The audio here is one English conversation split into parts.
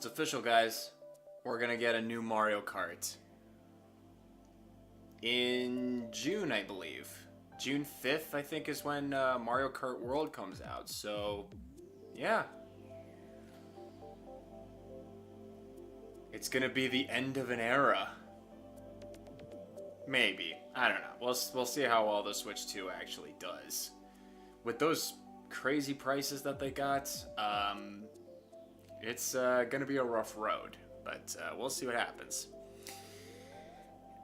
It's official, guys. We're gonna get a new Mario Kart. In June, I believe. June 5th, I think, is when Mario Kart World comes out. So, yeah. It's gonna be the end of an era. Maybe. I don't know. We'll see how well the Switch 2 actually does. With those crazy prices that they got, it's gonna be a rough road. But we'll see what happens.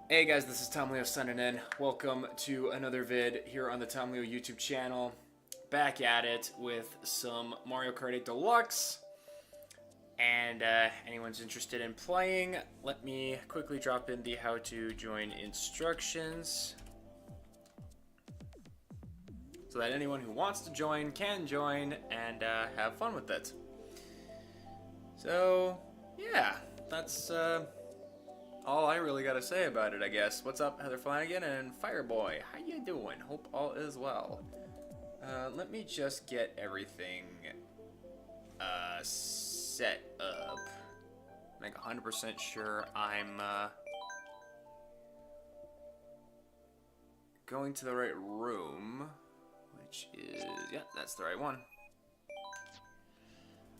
Hey guys, this is Tom Leo signing in. Welcome to another vid here on the Tom Leo YouTube channel. Back at it with some Mario Kart 8 Deluxe. And anyone's interested in playing, let me quickly drop in the how to join instructions. So that anyone who wants to join can join and have fun with it. So, yeah, that's all I really got to say about it, I guess. What's up, Heather Flanagan and Fireboy? How you doing? Hope all is well. Let me just get everything set up. Make 100% sure I'm going to the right room, which is, yeah, that's the right one.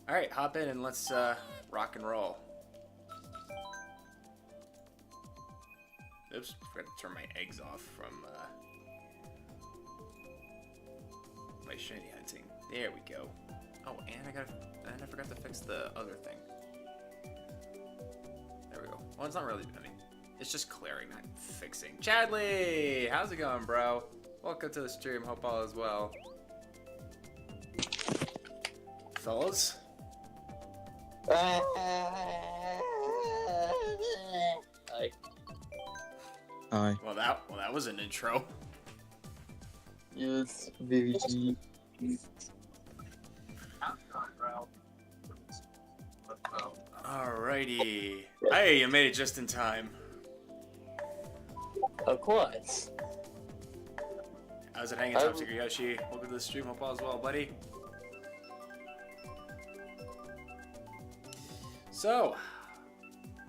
All right, hop in and let's rock and roll. Oops, forgot to turn my eggs off from my shiny hunting. There we go. Oh, and I forgot to fix the other thing. There we go. Well, it's not really, I mean, it's just clearing, not fixing. Chadley, how's it going, bro? Welcome to the stream. Hope all is well. Fellas? Hi. Hi. Well, that was an intro. Yes, baby G. Alrighty. Hey, you made it just in time. Of course. How's it hanging, Top Secret Yoshi? Welcome to the stream. Hope all is well, buddy. So,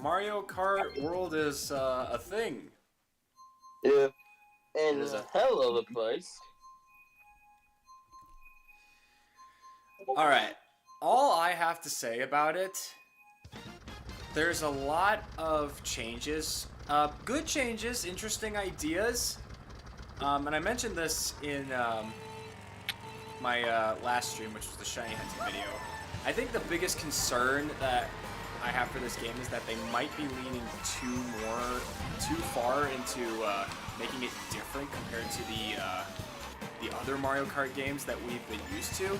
Mario Kart World is a thing. Yeah. And It is a- hell of a place. Alright. All I have to say about it, there's a lot of changes. Good changes, interesting ideas. And I mentioned this in my last stream, which was the shiny hunting video. I think the biggest concern that I have for this game is that they might be leaning too far into making it different compared to the other Mario Kart games that we've been used to.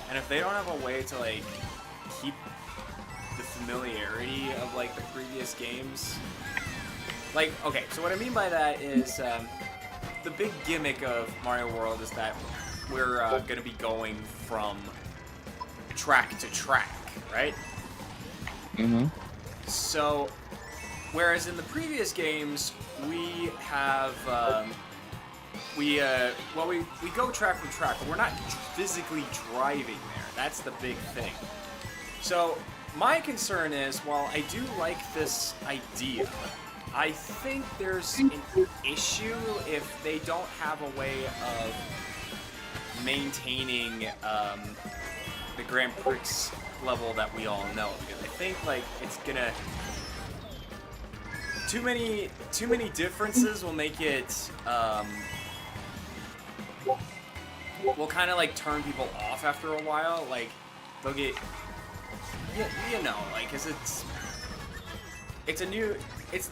And if they don't have a way to like keep the familiarity of like the previous games, like, okay, so what I mean by that is the big gimmick of Mario World is that we're going to be going from track to track, right? Mm-hmm. So, whereas in the previous games, we have, we go track from track, but we're not physically driving there. That's the big thing. So, my concern is, while I do like this idea, I think there's an issue if they don't have a way of maintaining the Grand Prix level that we all know, because I think like it's gonna too many differences will make it will kind of like turn people off after a while. Like they'll get you know, like, cause it's a new it's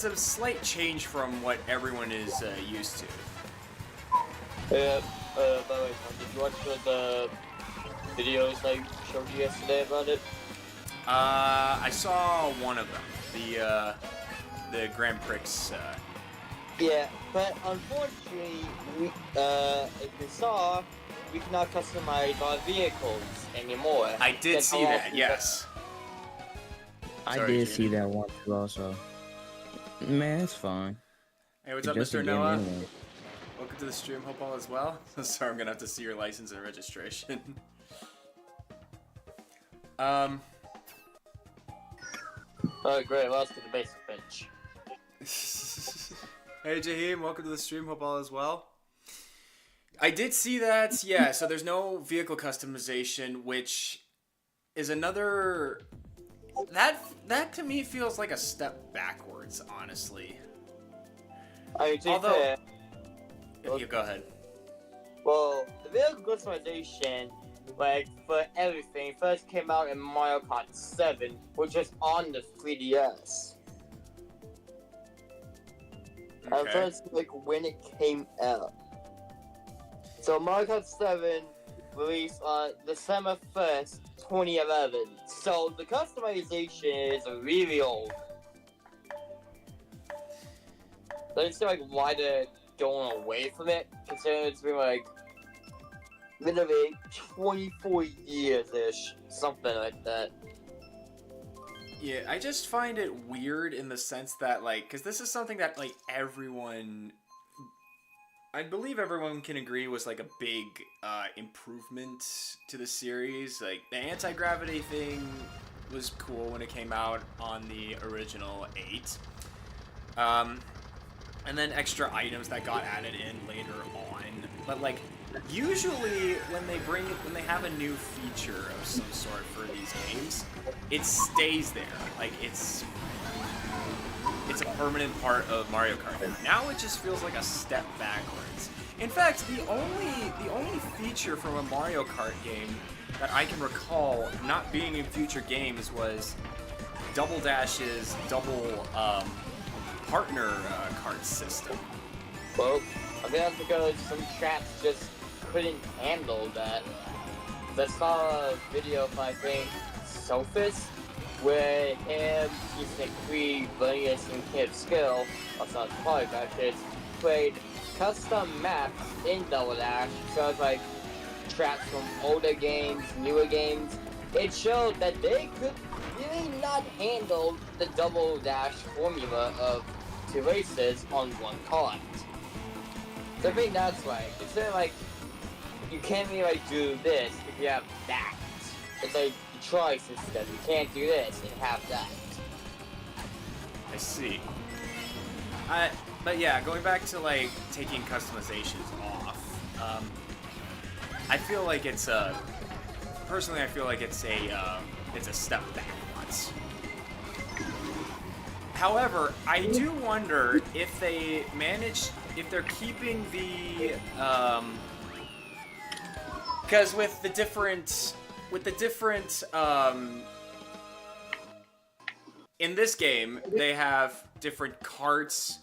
a slight change from what everyone is used to. Yeah. By the way, Tom, did you watch the videos I showed you yesterday about it? I saw one of them, the Grand Prix. Yeah, but unfortunately, we if you saw, we cannot customize our vehicles anymore. I did see that. Yes. I Sorry, did Jamie. see that one too also. Man, it's fine. Hey, what's It's up, just a Mr. game Noah? anyway. Welcome to the stream. Hope all is well. Sorry, I'm gonna have to see your license and registration. Oh, great. Well, let's get the basic bench. Hey, Jaheim, welcome to the stream. Hope all is well. I did see that, yeah, so there's no vehicle customization, which is another... That to me feels like a step backwards, honestly. Although... Well, you go ahead. Well, the vehicle customization, like, for everything, first came out in Mario Kart 7, which was on the 3DS. Okay. First, like, when it came out. So Mario Kart 7 released on December 1st, 2011. So the customization is really old. I just feel like why they're going away from it, considering it's been like literally 24 years-ish, something like that. Yeah, I just find it weird in the sense that, like, because this is something that, like, everyone... I believe everyone can agree was, like, a big improvement to the series. Like, the anti-gravity thing was cool when it came out on the original 8. And then extra items that got added in later on. But, like, usually when they have a new feature of some sort for these games, it stays there. Like, it's a permanent part of Mario Kart. Now it just feels like a step backwards. In fact, the only feature from a Mario Kart game that I can recall not being in future games was Double Dash's double partner kart system. Well, I think that's because some tracks just couldn't handle that. I saw a video of, I think, Sophus, where him, basically running as some kid skill, also not polybackers, played custom maps in Double Dash, so it's like tracks from older games, newer games. It showed that they could really not handle the Double Dash formula of 2 races on one kart. So I think that's right. Instead of like, you can't really like do this if you have that. It's like the try system. You can't do this and have that. I see. But yeah, going back to like taking customizations off, I feel like it's personally I feel like it's a step backwards. However, I do wonder if they're keeping the because with the different in this game they have different carts,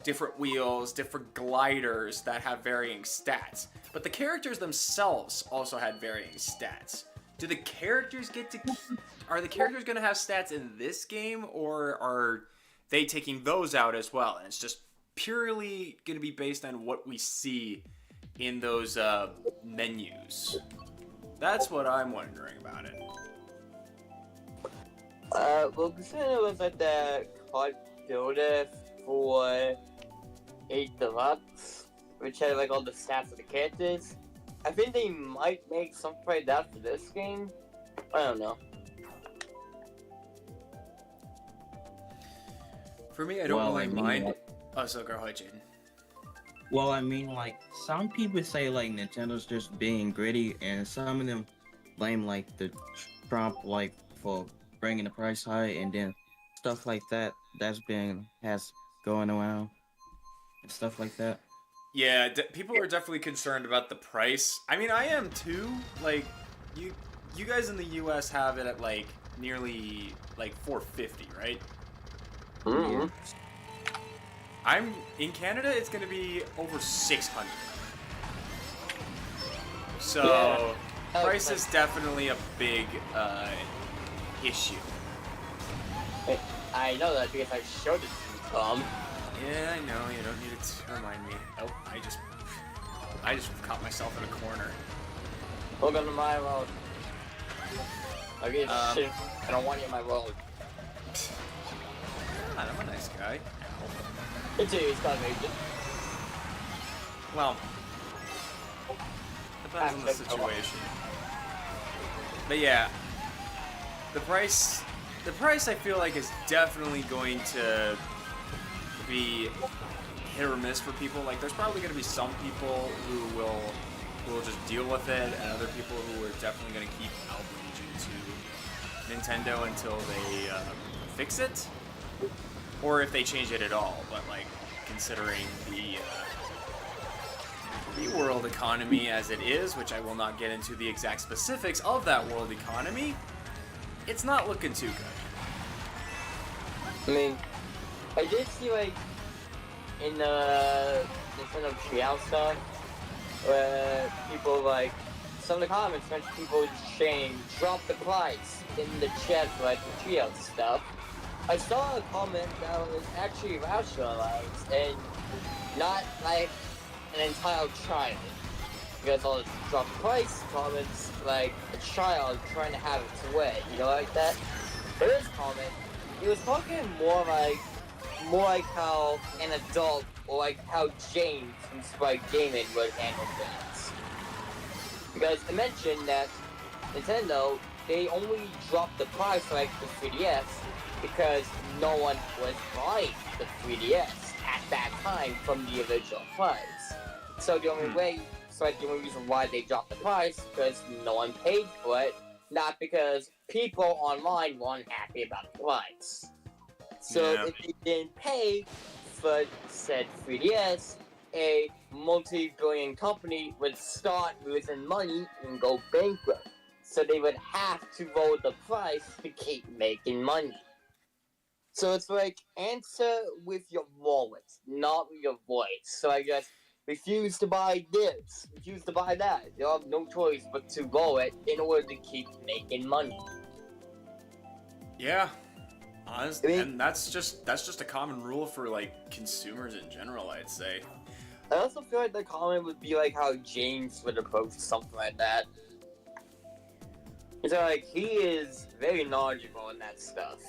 different wheels, different gliders that have varying stats. But the characters themselves also had varying stats. Do the characters are the characters going to have stats in this game, or are they taking those out as well? And it's just purely going to be based on what we see in those menus. That's what I'm wondering about it. Well, considering it was like the card builder for 8 Deluxe, which had like all the stats of the characters, I think they might make something like that for this game. I don't know. For me, I don't really mind. Oh, so go ahead, Jaden. Well, I mean, like, some people say, like, Nintendo's just being gritty, and some of them blame, like, the Trump, like, for bringing the price high, and then stuff like that has going around, and stuff like that. Yeah, people are definitely concerned about the price. I mean, I am too. Like, you guys in the U.S. have it at, like, nearly, like, $450, right? Mm-hmm. I'm in Canada. It's gonna be over 600. So Yeah. price is definitely a big issue. I know that because I showed it to you, Tom. Yeah, I know. You don't need to remind me. Oh, I just caught myself in a corner. Welcome to my world. Okay, shit. I don't want you in my world. God, I'm a nice guy. It's got me. Well, depends on the situation. But yeah, the price the price I feel like is definitely going to be hit or miss for people. Like, there's probably going to be some people who will just deal with it, and other people who are definitely going to keep outraging to Nintendo until they fix it, or if they change it at all. But like, considering the world economy as it is, which I will not get into the exact specifics of that world economy, it's not looking too good. I mean, I did see, like, in the Nintendo Treehouse stuff, where people, like, some of the comments mentioned people saying, drop the price in the chat for, like, the Treehouse stuff. I saw a comment that was actually rationalized and not, like, an entire child. Because all the drop the price comments, like, a child trying to have its way, you know, like that? But this comment, it was talking more like how an adult, or like how James from Sprite Gaming would handle things. Because it mentioned that Nintendo, they only dropped the price for, like, the 3DS because no one was buying the 3DS at that time from the original price. So the only reason why they dropped the price because no one paid for it, not because people online weren't happy about the price. So if they didn't pay for said 3DS, a multi-billion company would start losing money and go bankrupt. So they would have to lower the price to keep making money. So it's like, answer with your wallet, not with your voice. So I guess, refuse to buy this, refuse to buy that. You have no choice but to lower it in order to keep making money. Yeah. Honestly, and that's just a common rule for, like, consumers in general, I'd say. I also feel like the comment would be like how James would approach something like that. So, like, he is very knowledgeable in that stuff.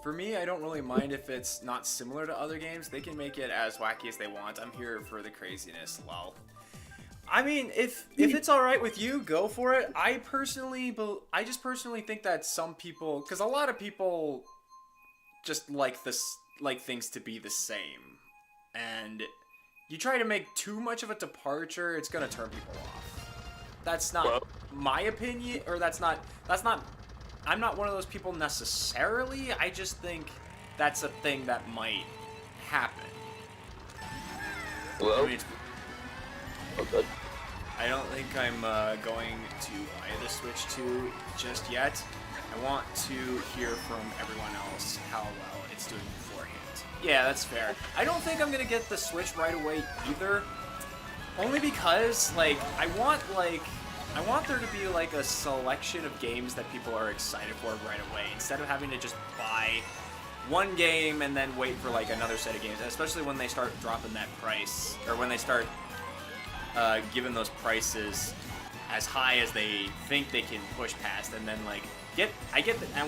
For me, I don't really mind if it's not similar to other games. They can make it as wacky as they want. I'm here for the craziness, lol. I mean, if it's all right with you, go for it. I just personally think that some people, because a lot of people just like things to be the same, and you try to make too much of a departure, it's gonna turn people off. That's not my opinion, or that's not. I'm not one of those people necessarily. I just think that's a thing that might happen. Well, I I don't think I'm going to buy the Switch 2 just yet. I want to hear from everyone else how well it's doing beforehand. Yeah, that's fair. I don't think I'm gonna get the Switch right away either. Only because, like, I want there to be, like, a selection of games that people are excited for right away, instead of having to just buy one game and then wait for, like, another set of games, especially when they start dropping that price, or when they start giving those prices as high as they think they can push past, and then, like, I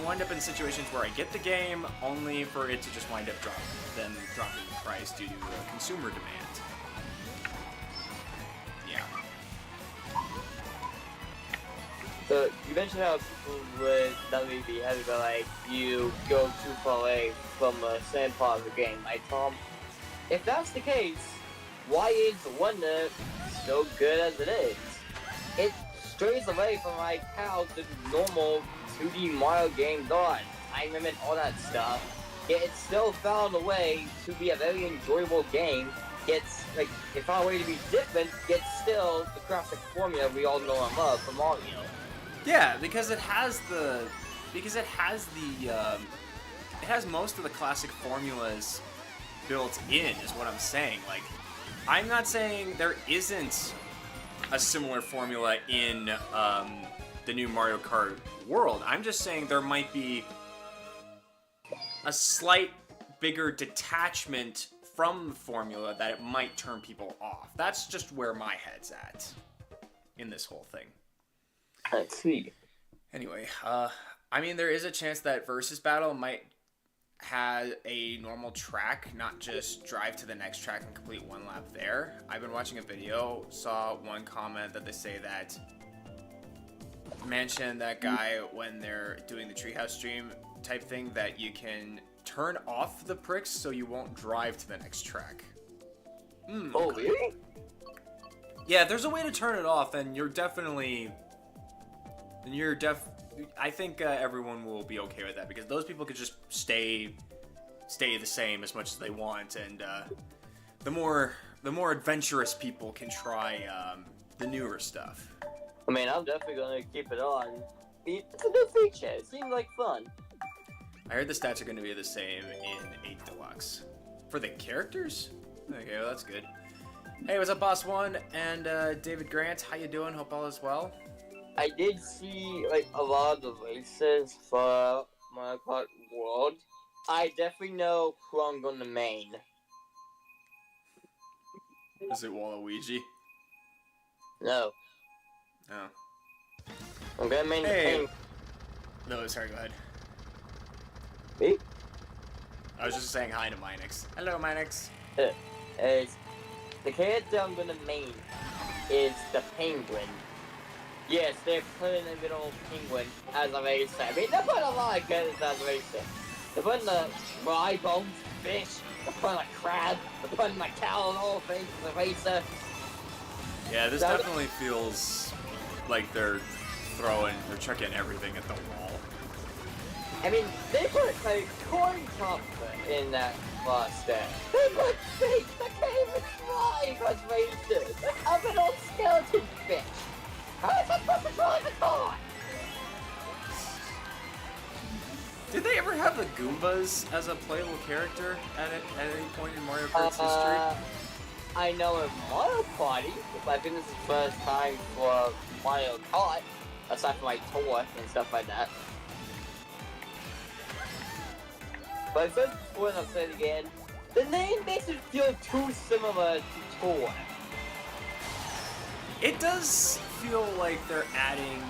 wind up in situations where I get the game only for it to just wind up dropping the price due to consumer demand. Yeah. So you mentioned how people would not really be happy, but like you go too far away from a certain part of the game, right, Tom? If that's the case, why is Wonder so good as it is? It strays away from like how the normal 2D Mario games are, time limit, all that stuff. Yet it still found a way to be a very enjoyable game. It's like it found a way to be different, yet still the classic formula we all know and love from Mario. Yeah, because it has most of the classic formulas built in, is what I'm saying. Like, I'm not saying there isn't a similar formula in the new Mario Kart World. I'm just saying there might be a slight bigger detachment from the formula that it might turn people off. That's just where my head's at in this whole thing. Let's see. Anyway, I mean, there is a chance that Versus Battle might have a normal track, not just drive to the next track and complete one lap there. I've been watching a video, saw one comment that they say that mention that guy when they're doing the treehouse stream type thing that you can turn off the pricks so you won't drive to the next track. Oh, really? Yeah, if there's a way to turn it off, then I think everyone will be okay with that, because those people could just stay the same as much as they want, and the more adventurous people can try the newer stuff. I mean, I'm definitely gonna keep it on. It's a new feature. It seems like fun. I heard the stats are going to be the same in 8 Deluxe. For the characters? Okay, well, that's good. Hey, what's up, Boss One and David Grant? How you doing? Hope all is well. I did see like a lot of the races for my Kart World. I definitely know who I'm gonna main. Is it Waluigi? No. Oh. I'm gonna main the pink. No, sorry, go ahead. Me? I was just saying hi to Minix. Hello, Minix. The character I'm gonna main is the penguin. Yes, they're putting a little penguin as a racer. I mean, they're putting a lot of characters as a racer. They're putting the dry bones fish, they're putting a crab, they're putting a cow and all things as a racer. Yeah, this definitely feels like they're chucking everything at the wall. I mean, they put a corn chocolate in that last step. They put fish that can't even fly as racers. Like a little skeleton fish. How is that supposed to drive the car? Did they ever have the Goombas as a playable character at any point in Mario Kart's history? I know in Mario Party, I think this is the first time for Mario Kart, aside from like tour and stuff like that. But I said before and I'll say it again, the name makes it feel too similar to tour. It does feel like they're adding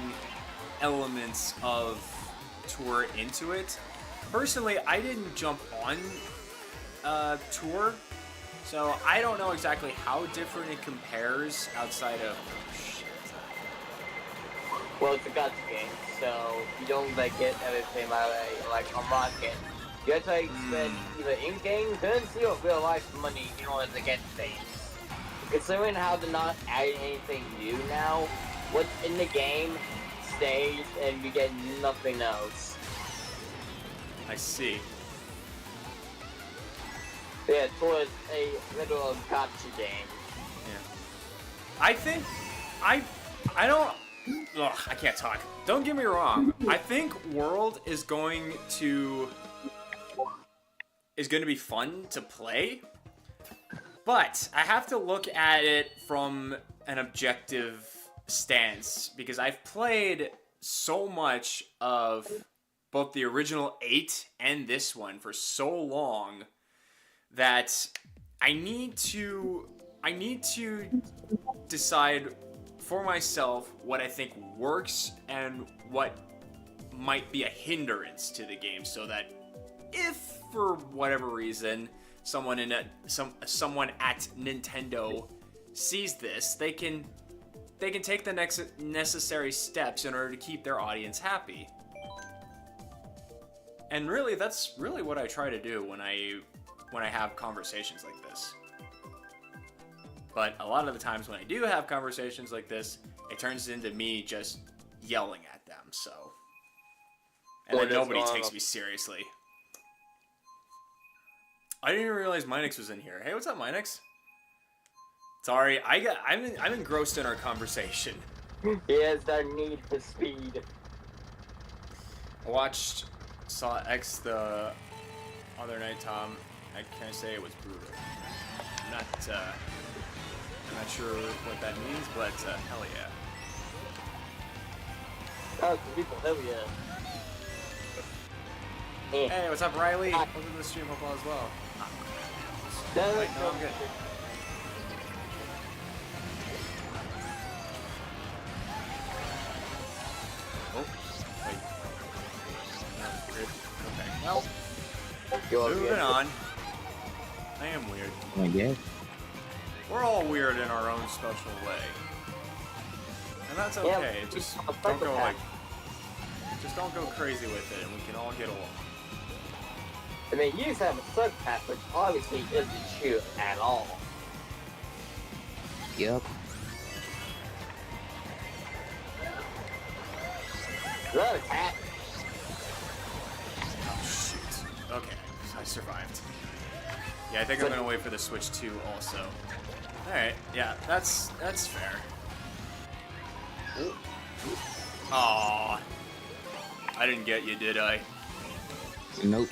elements of tour into it. Personally, I didn't jump on tour, so I don't know exactly how different it compares outside of. Well, it's a guts game, so you don't like get everything like unlock it. You have to like spend either in-game currency or real life money in order to get things. Considering how they're not adding anything new now, what's in the game stays and you get nothing else. I see. Yeah, towards a literal gotcha game. Yeah. I think I don't. Ugh, I can't talk. Don't get me wrong. I think World is going to be fun to play, but I have to look at it from an objective stance because I've played so much of both the original 8 and this one for so long that I need to decide for myself what I think works and what might be a hindrance to the game, so that if for whatever reason someone at Nintendo sees this, they can take the necessary steps in order to keep their audience happy. And really, that's really what I try to do when I have conversations like this. But a lot of the times when I do have conversations like this, it turns into me just yelling at them, so. And then nobody takes me seriously. I didn't even realize Minix was in here. Hey, what's up, Minix? Sorry, I'm engrossed in our conversation. He has that need for speed. I saw X the other night, Tom. Can I say it was brutal? I'm not sure what that means, but hell yeah. Oh, people, hell yeah. Hey, what's up, Riley? Welcome to the stream, hope all as well. No, I'm good. Oh, wait. Okay, well, moving on. I am weird. I guess. We're all weird in our own special way. And that's Yeah, okay. Just don't go just don't go crazy with it, and we can all get along. I mean, you have a psychopath, which obviously isn't true at all. Yep. Another cat. Oh, shoot. Okay, so I survived. Yeah, I think I'm gonna wait for the Switch 2 also. Alright, yeah, that's fair. Aww. I didn't get you, did I? Nope.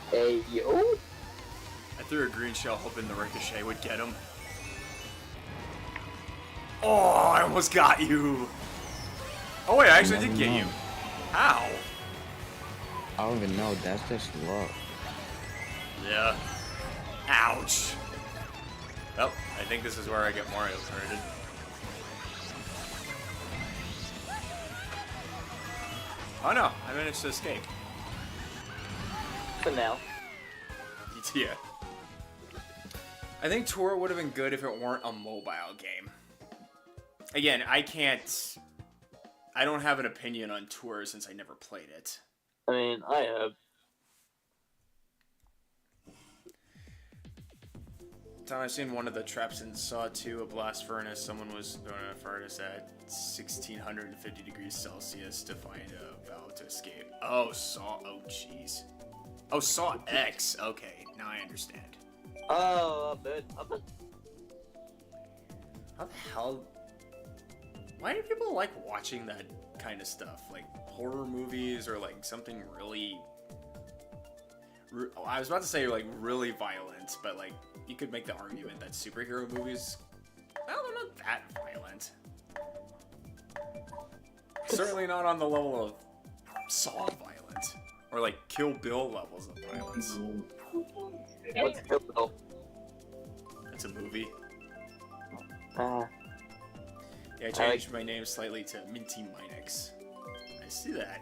Hey, yo. I threw a green shell hoping the ricochet would get him. Oh, I almost got you. Oh wait, I actually did get you. How? I don't even know. That's just luck. Yeah. Ouch. Well, I think this is where I get Mario Karted. Oh no, I managed to escape. For now. Yeah. I think Tour would have been good if it weren't a mobile game. Again, I don't have an opinion on Tour since I never played it. I mean, I have. Time I've seen one of the traps in Saw 2, a blast furnace. Someone was throwing a furnace at 1650 degrees Celsius to find a valve to escape. Oh, Saw. Oh, jeez. Oh, Saw X. Okay, now I understand. Oh, a bit. How the hell? Why do people like watching that kind of stuff? Like horror movies or like something really... I was about to say like really violent, but like you could make the argument that superhero movies, well, they're not that violent. Certainly not on the level of Saw violent or like Kill Bill levels of violence. What's Kill Bill? It's a movie. Uh, Yeah, I changed my name slightly to Minty Minex. I see that.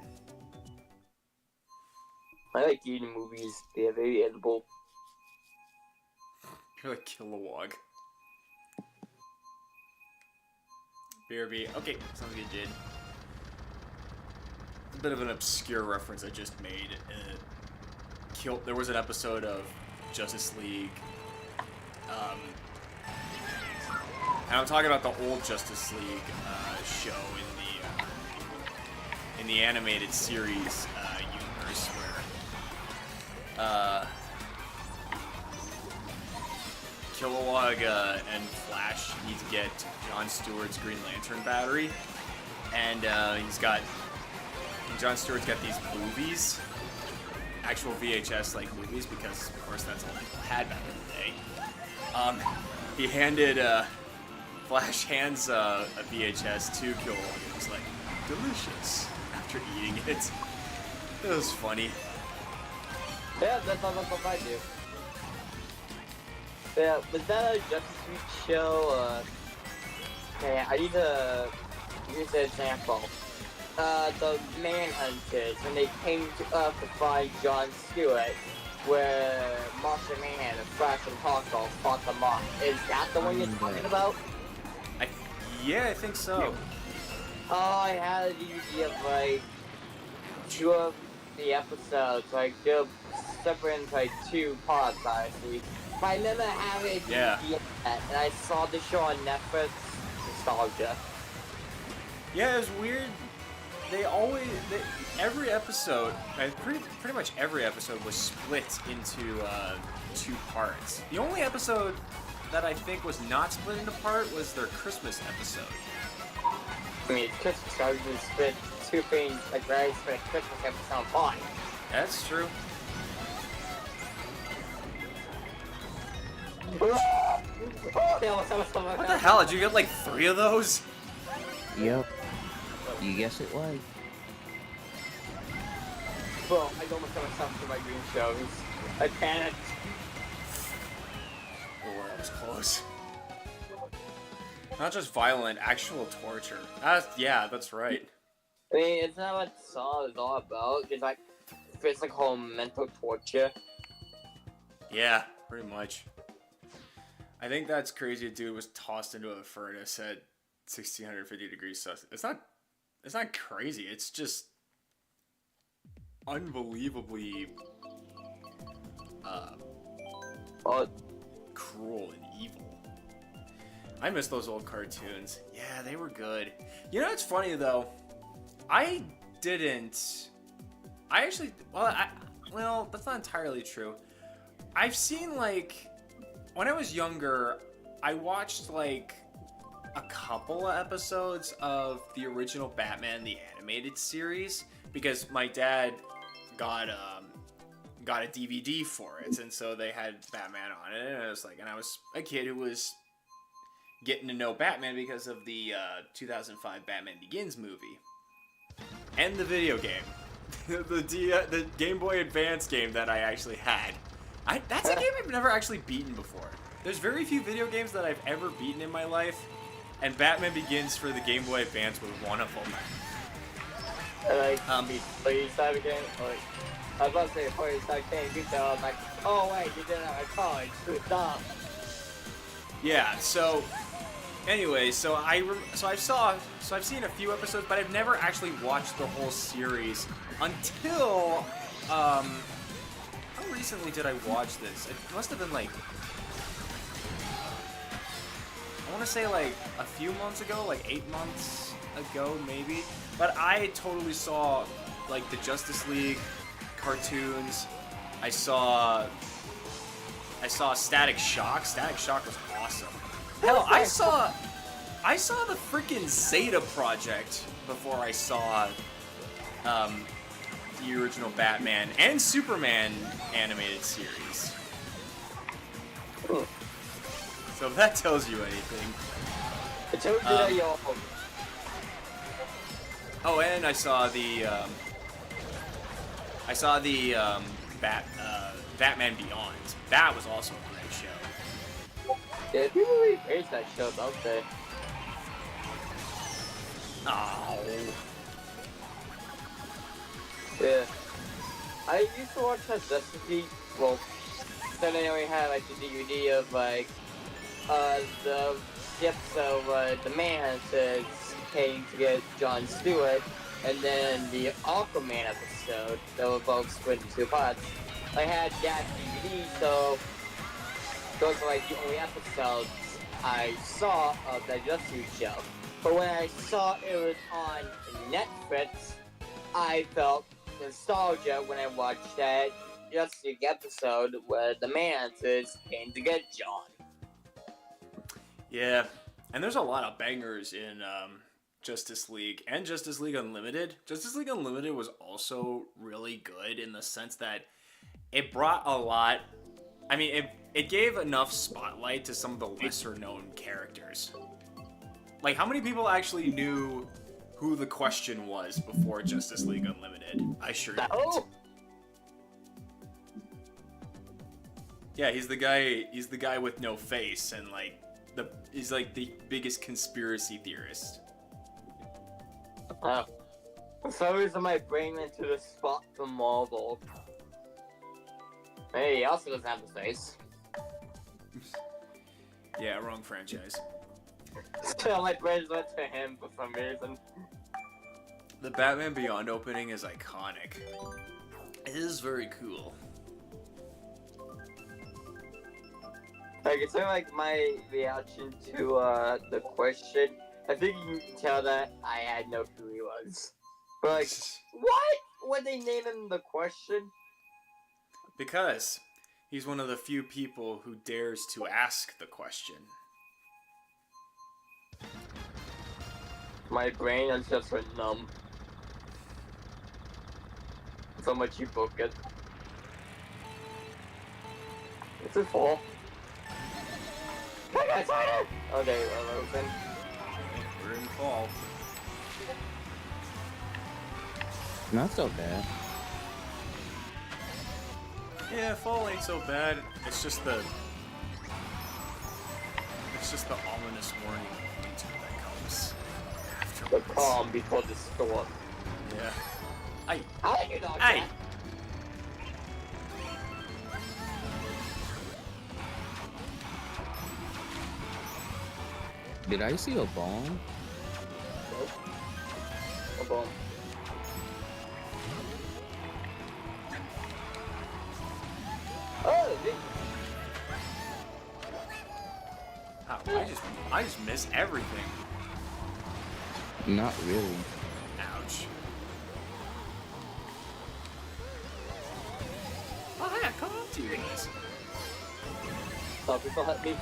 I like eating movies. They are very edible. You're like Kilowog. BRB. Okay, sounds good, Jid. It's a bit of an obscure reference I just made. There was an episode of Justice League. And I'm talking about the old Justice League show in the animated series universe where Kilowog and Flash need to get John Stewart's Green Lantern battery, and John Stewart's got these movies, actual VHS like movies, because of course that's all people had back in the day. He handed Flash hands a VHS to Kilowog and was like, delicious, after eating it. It was funny. Yeah, that's what I do. Yeah, was that a Justice League show? Okay, I need to use an example. The Manhunters, when they came to Earth to find John Stewart, where Martian Man and Flash and Hawkeye fought them off. Is that the one you're talking about? Yeah, I think so. Oh, I had a DVD of like 2 of the episodes, like they're separate into like 2 parts, honestly. But I remember having a DVD of that, and I saw the show on Netflix. Nostalgia. Yeah, it was weird. Every episode, pretty much every episode was split into 2 parts. The only episode that I think was not split into part was their Christmas episode. I mean, Christmas cards would split 2 things, like where I split a Christmas episode on. That's true. What the hell? Did you get like 3 of those? Yep. You guess it right. Bro, I almost got myself to my green shows. I panicked. Oh, that was close. Not just violent, actual torture. Yeah, that's right. I mean, isn't that what Saw is all about? It's like physical mental torture. Yeah, pretty much. I think that's crazy. A dude was tossed into a furnace at 1650 degrees Celsius. It's not crazy. It's just unbelievably cruel and evil. I miss those old cartoons. Yeah, they were good. You know what's funny though? I actually, well, that's not entirely true. I've seen, like, when I was younger, I watched, like, a couple of episodes of the original Batman the Animated Series because my dad got a DVD for it, and so they had Batman on it, and I was a kid who was getting to know Batman because of the 2005 Batman Begins movie and the video game. the Game Boy Advance game that I actually had. That's a game I've never actually beaten before. There's very few video games that I've ever beaten in my life, and Batman Begins for the Game Boy Advance was one of them. But you started getting, like, I was about to say, before you started getting beat down, I'm like, oh wait, you did it at college, good job. Yeah, so anyway, so I've seen a few episodes, but I've never actually watched the whole series until how recently did I watch this? It must have been like, I want to say like a few months ago, like 8 months ago maybe. But I totally saw like the Justice League cartoons. I saw Static Shock. Static Shock was awesome. Hell, I saw the freaking Zeta Project before I saw the original Batman and Superman animated series. So if that tells you anything. It tells you that you're... Oh, and I saw the Batman Beyond. That was also a great show. Yeah, people really praise that show, don't they? Oh. Yeah. I used to watch that Justice League. Well, then I only had like the DVD of like the episode where the man says came to get John Stewart, and then the Aquaman episode that were both split into 2 parts. I had that DVD, so those are like the only episodes I saw of that Justice League show. But when I saw it was on Netflix, I felt nostalgia when I watched that Justice League episode where the Mantis came to get John. Yeah, and there's a lot of bangers in Justice League and Justice League Unlimited. Justice League Unlimited was also really good in the sense that it brought a lot. I mean, it gave enough spotlight to some of the lesser known characters. Like, how many people actually knew who the Question was before Justice League Unlimited? I sure didn't. Oh. Yeah, he's the guy with no face, and like he's like the biggest conspiracy theorist. For some reason my brain went to the spot from Marvel. Hey, he also doesn't have the face. Yeah, wrong franchise. So my brain went to him for some reason. The Batman Beyond opening is iconic. It is very cool. Like, it's sort of like my reaction to the Question. I think you can tell that I had no clue he was. But like, what would they name him the Question? Because he's one of the few people who dares to ask the question. My brain has just went numb. So much you broke it. It's a fall. Oh, there you go, open. We're in fall. Not so bad. Yeah, fall ain't so bad. It's just the ominous warning of winter that comes afterwards. The calm before the storm. Yeah. Aye. How did you not Aye. Did I see a bomb? boom. Oh, Wow, I just miss everything. Not really. Ouch. Oh yeah, come up to you guys. some people hurt me.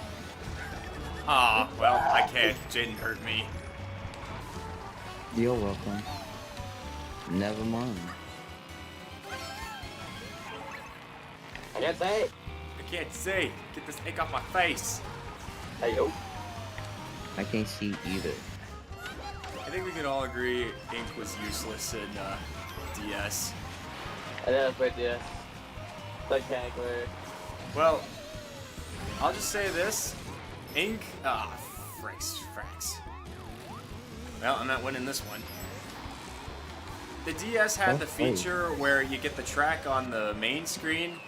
Ah, well, I can't. Jaden hurt me. You're welcome. Never mind. I can't say it. I can't see. Get this ink off my face. Hey, yo. I can't see either. I think we can all agree ink was useless in DS. I know that's with you. Spectacular. Well, I'll just say this. Ink, fricks. Well, I'm not winning this one. The DS had the feature where you get the track on the main screen,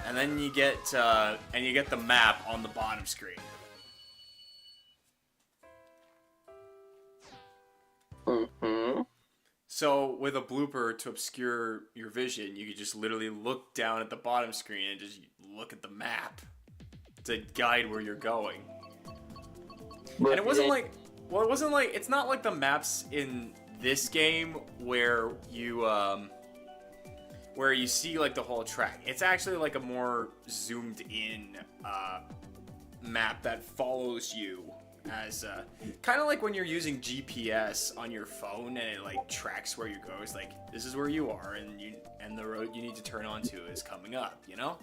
and then you get the map on the bottom screen. Mm-hmm. So with a blooper to obscure your vision, you could just literally look down at the bottom screen and just look at the map to guide where you're going. And it wasn't like, it's not like the maps in this game where you see like the whole track. It's actually like a more zoomed in map that follows you as kind of like when you're using GPS on your phone and it like tracks where you go. It's like, this is where you are, and the road you need to turn onto is coming up, you know?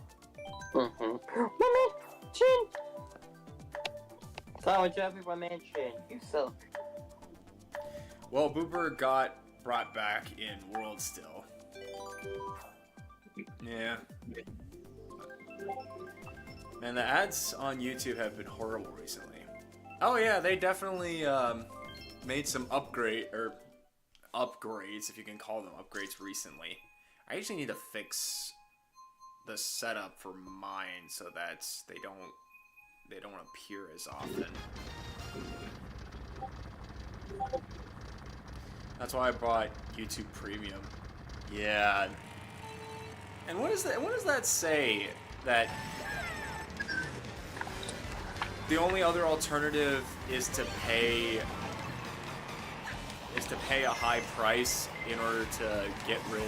Mm-hmm. My mansion! Someone dropped me my mansion. You suck. Well, Boober got brought back in World still. Yeah. Man, the ads on YouTube have been horrible recently. Oh yeah, they definitely made some upgrades, if you can call them upgrades, recently. I usually need to fix the setup for mine so that they don't appear as often. That's why I bought YouTube Premium. Yeah. And what does that say? That the only other alternative is to pay a high price in order to get rid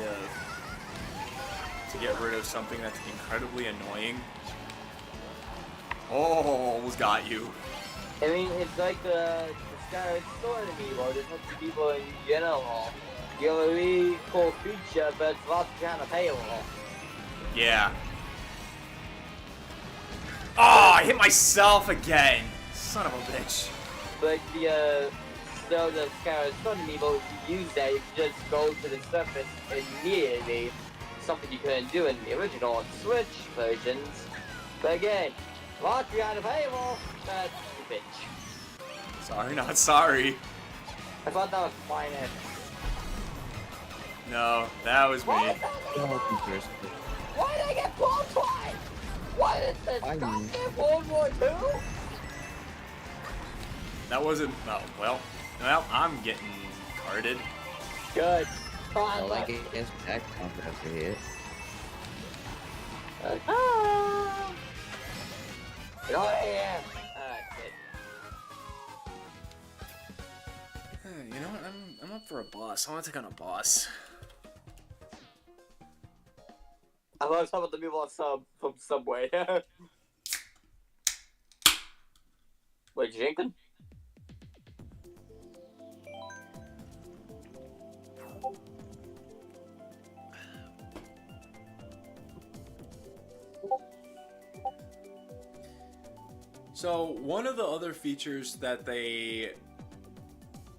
of something that's incredibly annoying. Oh, almost got you. I mean, it's like the Sky Sword amiibo. There's lots of people in general. You have a really cool feature, but it's lots of kind of paywall. Yeah. Oh, I hit myself again. Son of a bitch. But the Sky Sword amiibo, if you use that, you can just go to the surface immediately. Something you couldn't do in the original Switch versions. But again, lots of kind of paywall. That's a bitch. Sorry, not sorry. I thought that was fine. No, that was me. Why did I get pulled twice? What is this? Goddamn World War II? That wasn't. Oh, well, I'm getting carded. Good. Come on, Well, I guess that comes after hit. You know what I am? Good. You know what? I'm up for a boss. I want to take on a boss. I love some of the people on from Subway. Wait, Jenkins? So one of the other features that they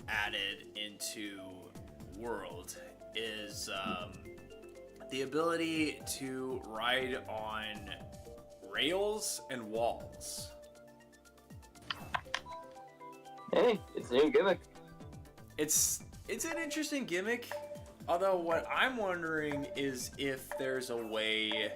added into World is the ability to ride on rails and walls. Hey, it's a new gimmick. It's an interesting gimmick, although what I'm wondering is if there's a way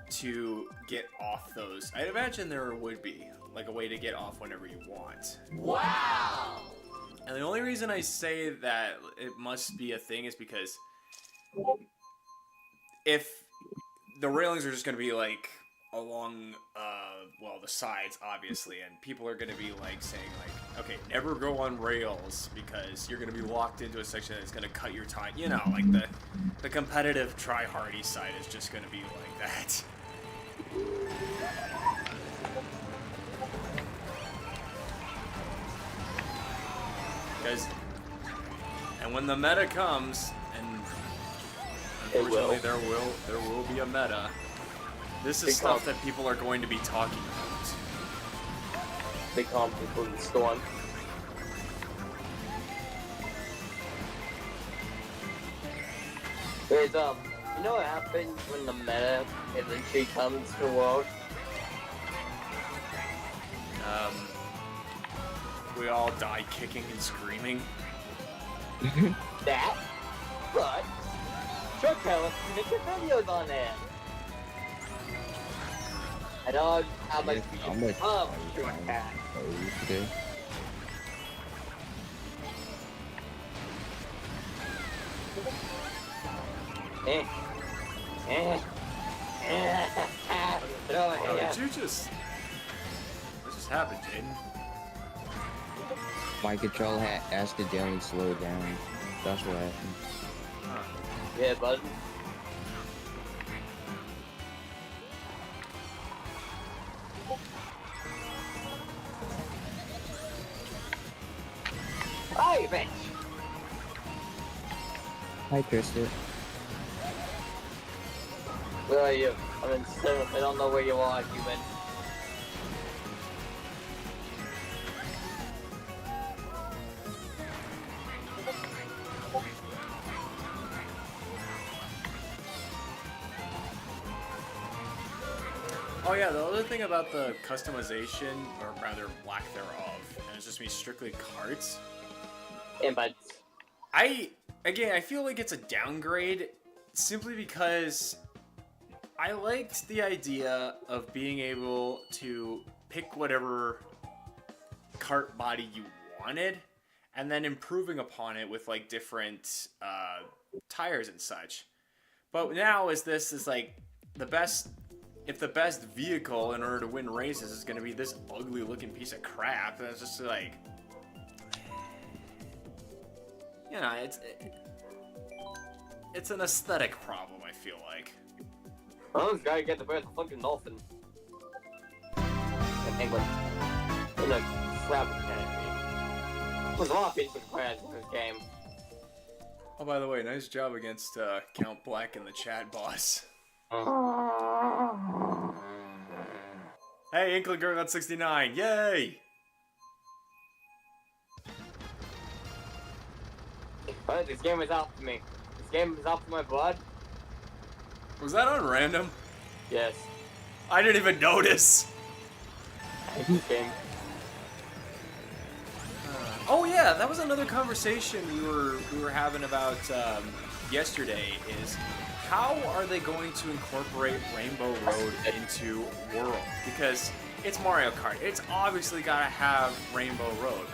to get off those. I'd imagine there would be, like, a way to get off whenever you want. Wow! And the only reason I say that it must be a thing is because if the railings are just going to be like along, well, the sides, obviously, and people are going to be like saying like, okay, never go on rails because you're going to be locked into a section that's going to cut your time. You know, like the competitive try-hardy side is just going to be like that. Because, and when the meta comes, and unfortunately there will be a meta. This is stuff that people are going to be talking about. They call people in the storm. There's you know what happens when the meta eventually comes to World? We all die kicking and screaming. That, but sure, Caleb, make your videos on it. I don't know how much you love short cat. Okay. Oh, did you just... What just happened, Jaden? My control had accidentally slowed down. That's what happened. Huh. Yeah, bud. Hi, bitch. Hi, Krista. Where are you? I'm in seven. I don't know where you are, human. Oh yeah, the other thing about the customization, or rather lack thereof, and it's just me strictly carts. Yeah, but I feel like it's a downgrade simply because I liked the idea of being able to pick whatever cart body you wanted and then improving upon it with like different tires and such. But now this is like the best, if the best vehicle in order to win races is going to be this ugly looking piece of crap, then it's just like, you know, it's an aesthetic problem, I feel like. oh, this guy get the birth of fucking dolphin. And penguin. In a crab canopy. There's a lot of people crabs in this game. Oh, by the way, nice job against Count Black in the chat, boss. Hey, Inkling Girl got 69, yay! Alright, this game is out for me. This game is out for my blood. Was that on random? Yes. I didn't even notice. I hate this game. Oh yeah, that was another conversation we were having about yesterday. Is how are they going to incorporate Rainbow Road into World? Because it's Mario Kart. It's obviously got to have Rainbow Road.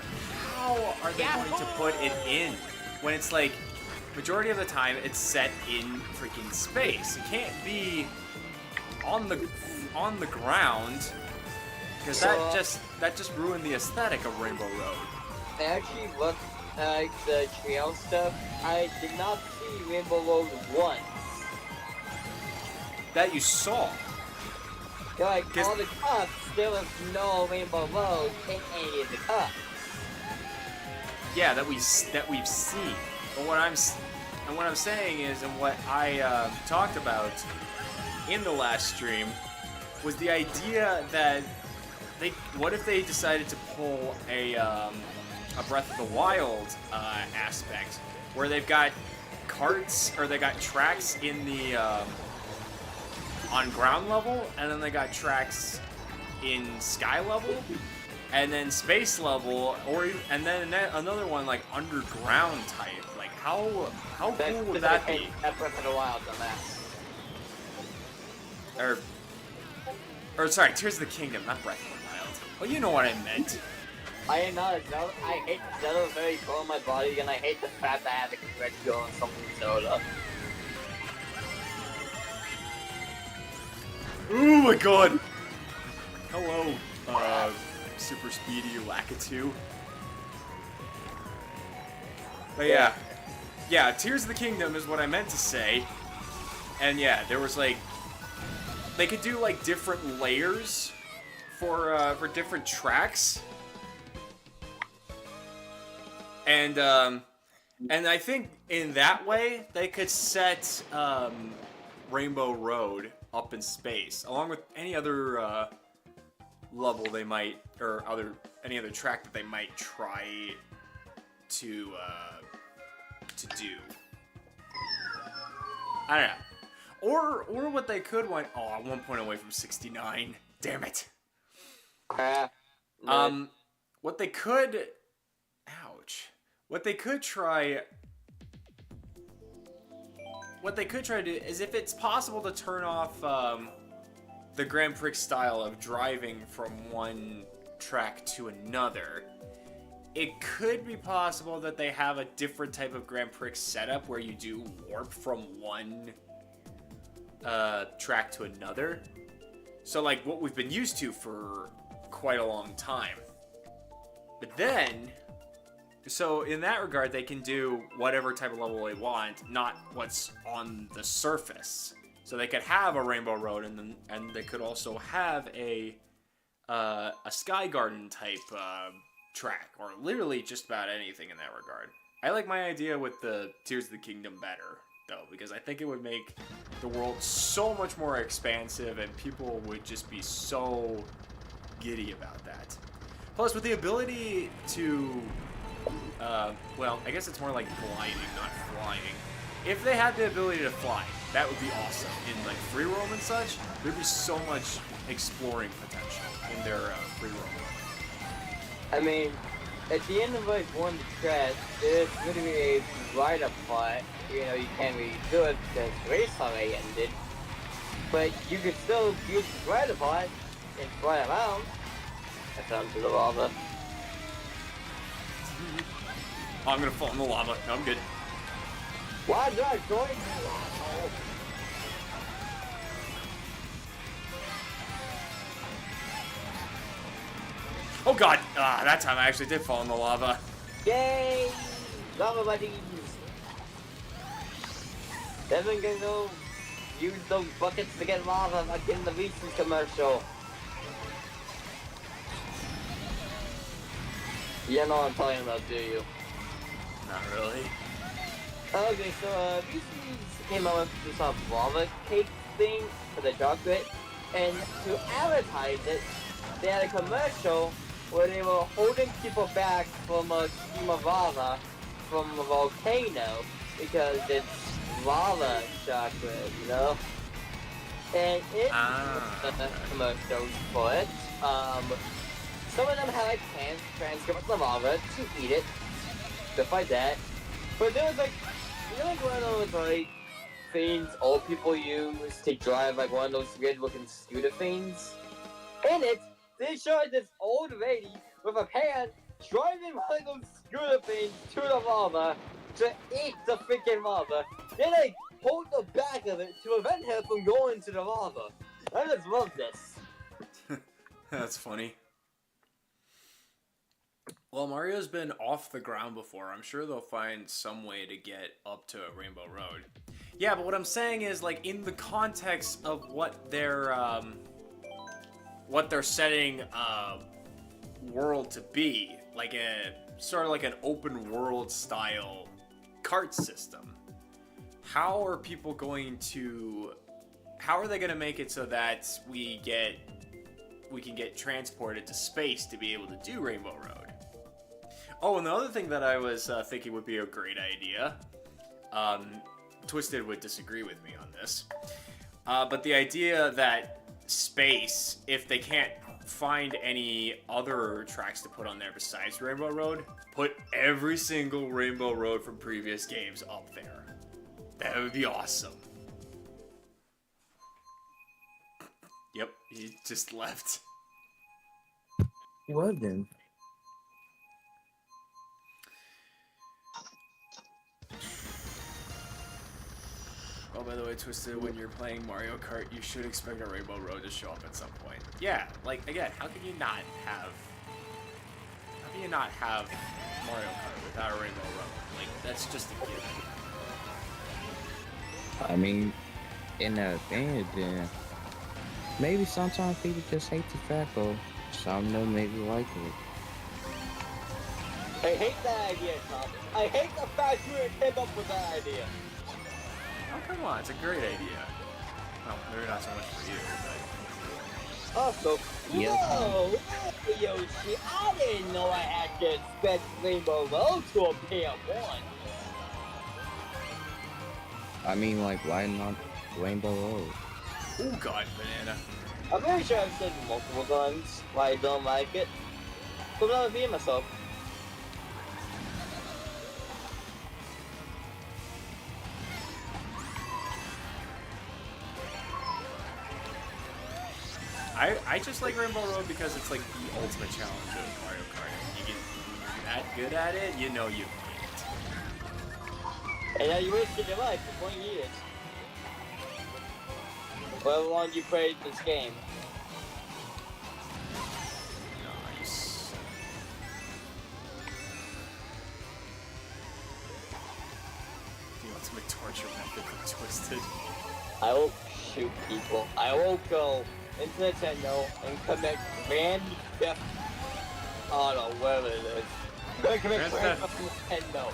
How are they going to put it in when it's like majority of the time it's set in freaking space? It can't be on the ground because that just ruined the aesthetic of Rainbow Road. I actually looked at the trail stuff. I did not see Rainbow Road once. That you saw. Like, all the cups, there was no Rainbow Road in any of the cups. Yeah, that we've seen. But what I'm saying is, and what I talked about in the last stream, was the idea that what if they decided to pull a Breath of the Wild aspect, where they've got carts, or they got tracks in the on ground level, and then they got tracks in sky level, and then space level, and then another one like underground type. Like how cool would that be? That Breath of the Wild on that. Or sorry, Tears of the Kingdom, not Breath of the Wild. Well, you know what I meant. I am not a Zelda. I hate Zelda very cold in my body, and I hate the fact that I have to red go on something Zelda. Oh my god! Hello, super speedy Lakitu. But yeah. Yeah, Tears of the Kingdom is what I meant to say. And yeah, there was like... They could do like different layers for different tracks. And I think in that way, they could set Rainbow Road up in space, along with any other level they might, or any other track that they might try to do. I don't know. Or what they could want. Oh, I'm 1 point away from 69. Damn it. What they could. Ouch. What they could try to do is, if it's possible to turn off the Grand Prix style of driving from one track to another, it could be possible that they have a different type of Grand Prix setup where you do warp from one track to another. So like what we've been used to for quite a long time. But then, so in that regard, they can do whatever type of level they want, not what's on the surface. So they could have a Rainbow Road, and they could also have a Sky Garden type track, or literally just about anything in that regard. I like my idea with the Tears of the Kingdom better, though, because I think it would make the world so much more expansive, and people would just be so giddy about that. Plus, with the ability to, well, I guess it's more like gliding, not flying. If they had the ability to fly, that would be awesome. In like free roam and such, there'd be so much exploring potential in their free roam. I mean, at the end of like one track, there's going to be a rider part. You know, you can't really do it because the race already ended. But you could still use the rider part and fly around. That sounds to the lava. Oh, I'm gonna fall in the lava. No, I'm good. Why did I join the lava? Oh god! That time I actually did fall in the lava. Yay! Lava buddies! Devin can go use those buckets to get lava like in the Reese's commercial. You know what I'm talking about, do you? Not really. Okay, so Reese's came out with this lava cake thing for the chocolate, and to advertise it, they had a commercial where they were holding people back from a stream of lava from a volcano because it's lava chocolate, you know? And it commercials for it. Some of them had like cans transcript the lava to eat it, stuff like that. But there was like, you know, like one of those like things old people use to drive, like one of those weird looking scooter things. In it, they showed this old lady with a pan driving one of those scooter things to the lava to eat the freaking lava. Then they hold the back of it to prevent her from going to the lava. I just love this. That's funny. Well, Mario's been off the ground before. I'm sure they'll find some way to get up to Rainbow Road. Yeah, but what I'm saying is, like, in the context of what they're setting world to be, like a sort of like an open world style kart system. How are they going to make it so that we can get transported to space to be able to do Rainbow Road? Oh, and the other thing that I was thinking would be a great idea, Twisted would disagree with me on this, but the idea that space, if they can't find any other tracks to put on there besides Rainbow Road, put every single Rainbow Road from previous games up there. That would be awesome. Yep, he just left. What then? by the way, Twisted, when you're playing Mario Kart, you should expect a Rainbow Road to show up at some point. Yeah, like, again, how can you not have Mario Kart without a Rainbow Road? Like, that's just a given. I mean, in that thing, then maybe sometimes people just hate the fact, or some of them maybe like it. I hate that idea, Tom. I hate the fact you came up with that idea. Oh, come on, it's a great idea. Well, maybe not so much for you, but... Also, Yeah. whoa, Yoshi, I didn't know I had to expect Rainbow Road to appear once. I mean, like, why not Rainbow Road? Oh, God, banana. I'm pretty sure I've said multiple times why I don't like it. But I'm not repeating myself. I just like Rainbow Road because it's like the ultimate challenge of Mario Kart. You get when you're that good at it, you know you made it. And now you wasted your life for 20 years. However long you played this game. Nice. The ultimate torture method of Twisted. I will shoot people. I will go into Nintendo and commit Grand Theft Auto, whatever it is. I'm gonna commit Grand Grand Theft Nintendo.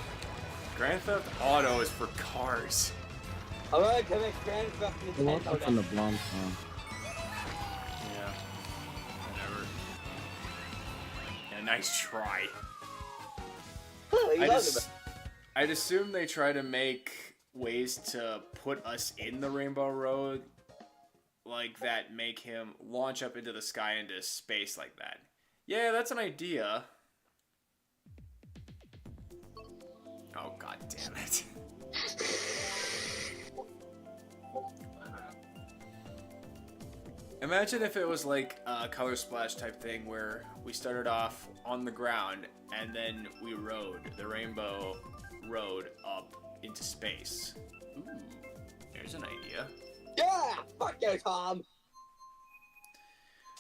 Grand Theft Auto is for cars. I'm gonna commit Grand Theft Welcome from Nintendo. the blonde song. Yeah. Whatever. Yeah, nice try. I'd assume they try to make ways to put us in the Rainbow Road like that, make him launch up into the sky into space like that. Yeah, that's an idea. Oh, God damn it. Imagine if it was like a color splash type thing where we started off on the ground and then we rode the Rainbow Road up into space. Ooh, there's an idea. Yeah! Fuck you, Tom!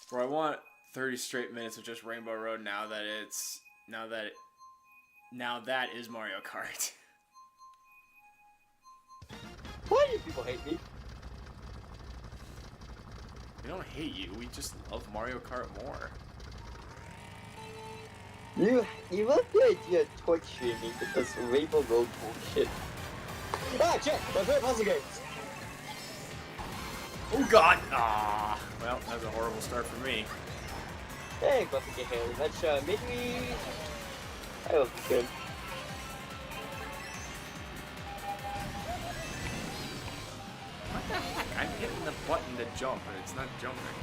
Bro, I want 30 straight minutes of just Rainbow Road now that is Mario Kart. Why do people hate me? We don't hate you, we just love Mario Kart more. You love the idea of Twitch streaming with this Rainbow Road bullshit. Ah, check! My favorite puzzle games! Oh, God! Ah, well, that was a horrible start for me. Hey, Buffy get Haley. That maybe... I hope it's good. What the heck? I'm hitting the button to jump, but it's not jumping.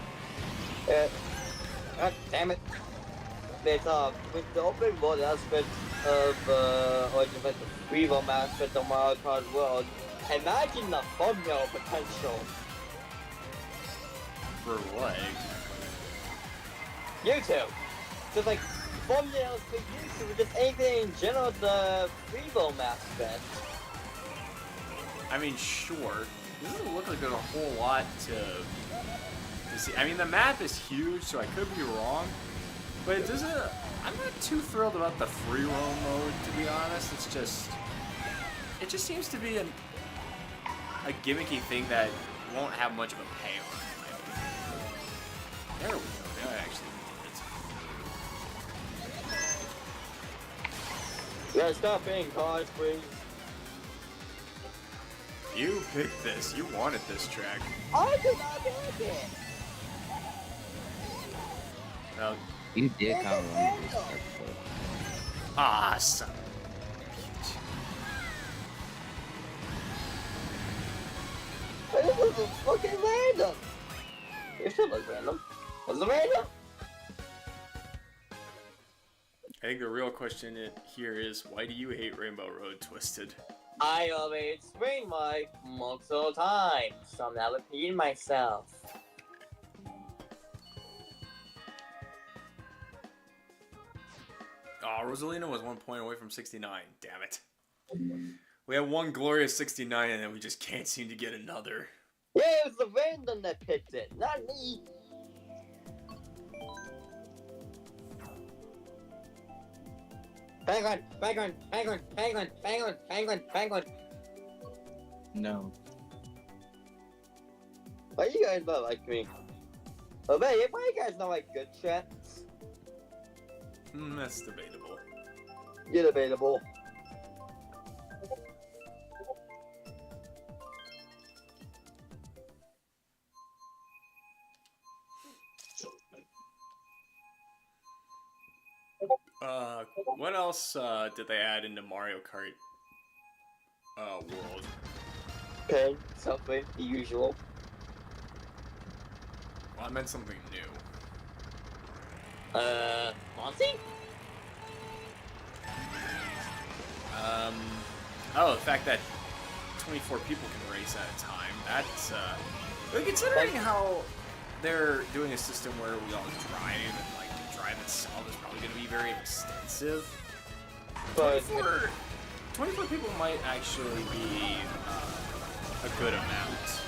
God damn it. But, with the open world aspect of, or the free roam aspect of Mario Kart World, imagine the thumbnail potential. For what? YouTube! Just like, thumbnails for YouTube, just anything in general with the free roam aspect. I mean, sure. It doesn't look like there's a whole lot to see. I mean, the map is huge, so I could be wrong. But it doesn't... I'm not too thrilled about the free roam mode, to be honest. It's just... It just seems to be a gimmicky thing that won't have much of a payoff. There we go. That actually did it. Yeah, stop being cars, please. You picked this. You wanted this track. I did not pick it! Well, You did kind of run this episode. awesome. This was fucking random! It should look random. Was it random? I think the real question here is, why do you hate Rainbow Road, Twisted? I already explained why multiple times, so I'm not repeating myself. Oh, Rosalina was 1 point away from 69. Damn it. We have one glorious 69, and then we just can't seem to get another. Yeah, it was the random that picked it, not me. Penguin, penguin, penguin, penguin, penguin, penguin, penguin. No. Why you guys not like me? Oh, man, why you guys not like good chats? That's debatable. You're debatable. What else did they add into Mario Kart World? Okay, something, the usual. Well, I meant something new. Monty? Oh, the fact that 24 people can race at a time. That's, but considering how they're doing a system where we all drive and, like, the drive itself is probably going to be very extensive. But 24 people might actually be a good amount.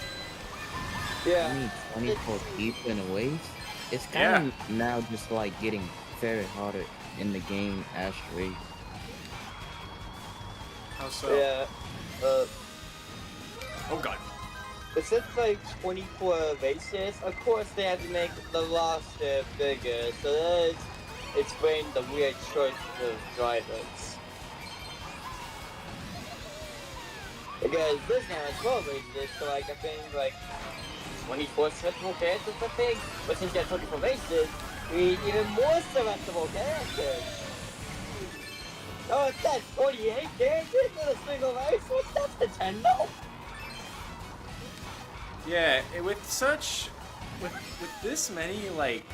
yeah, I mean, 24 people in a race? It's kind of now just like getting very harder in the game, Astray. How so? yeah. Oh god. But since like 24 races, of course they have to make the roster bigger, so that explains the weird choice of drivers. Because this now is 12 races, so like I think like 24 selectable characters I think, but since you have 24 races, we need even more selectable characters. Oh, it's that 48 characters in a single race? What's that, Nintendo? Yeah, with this many like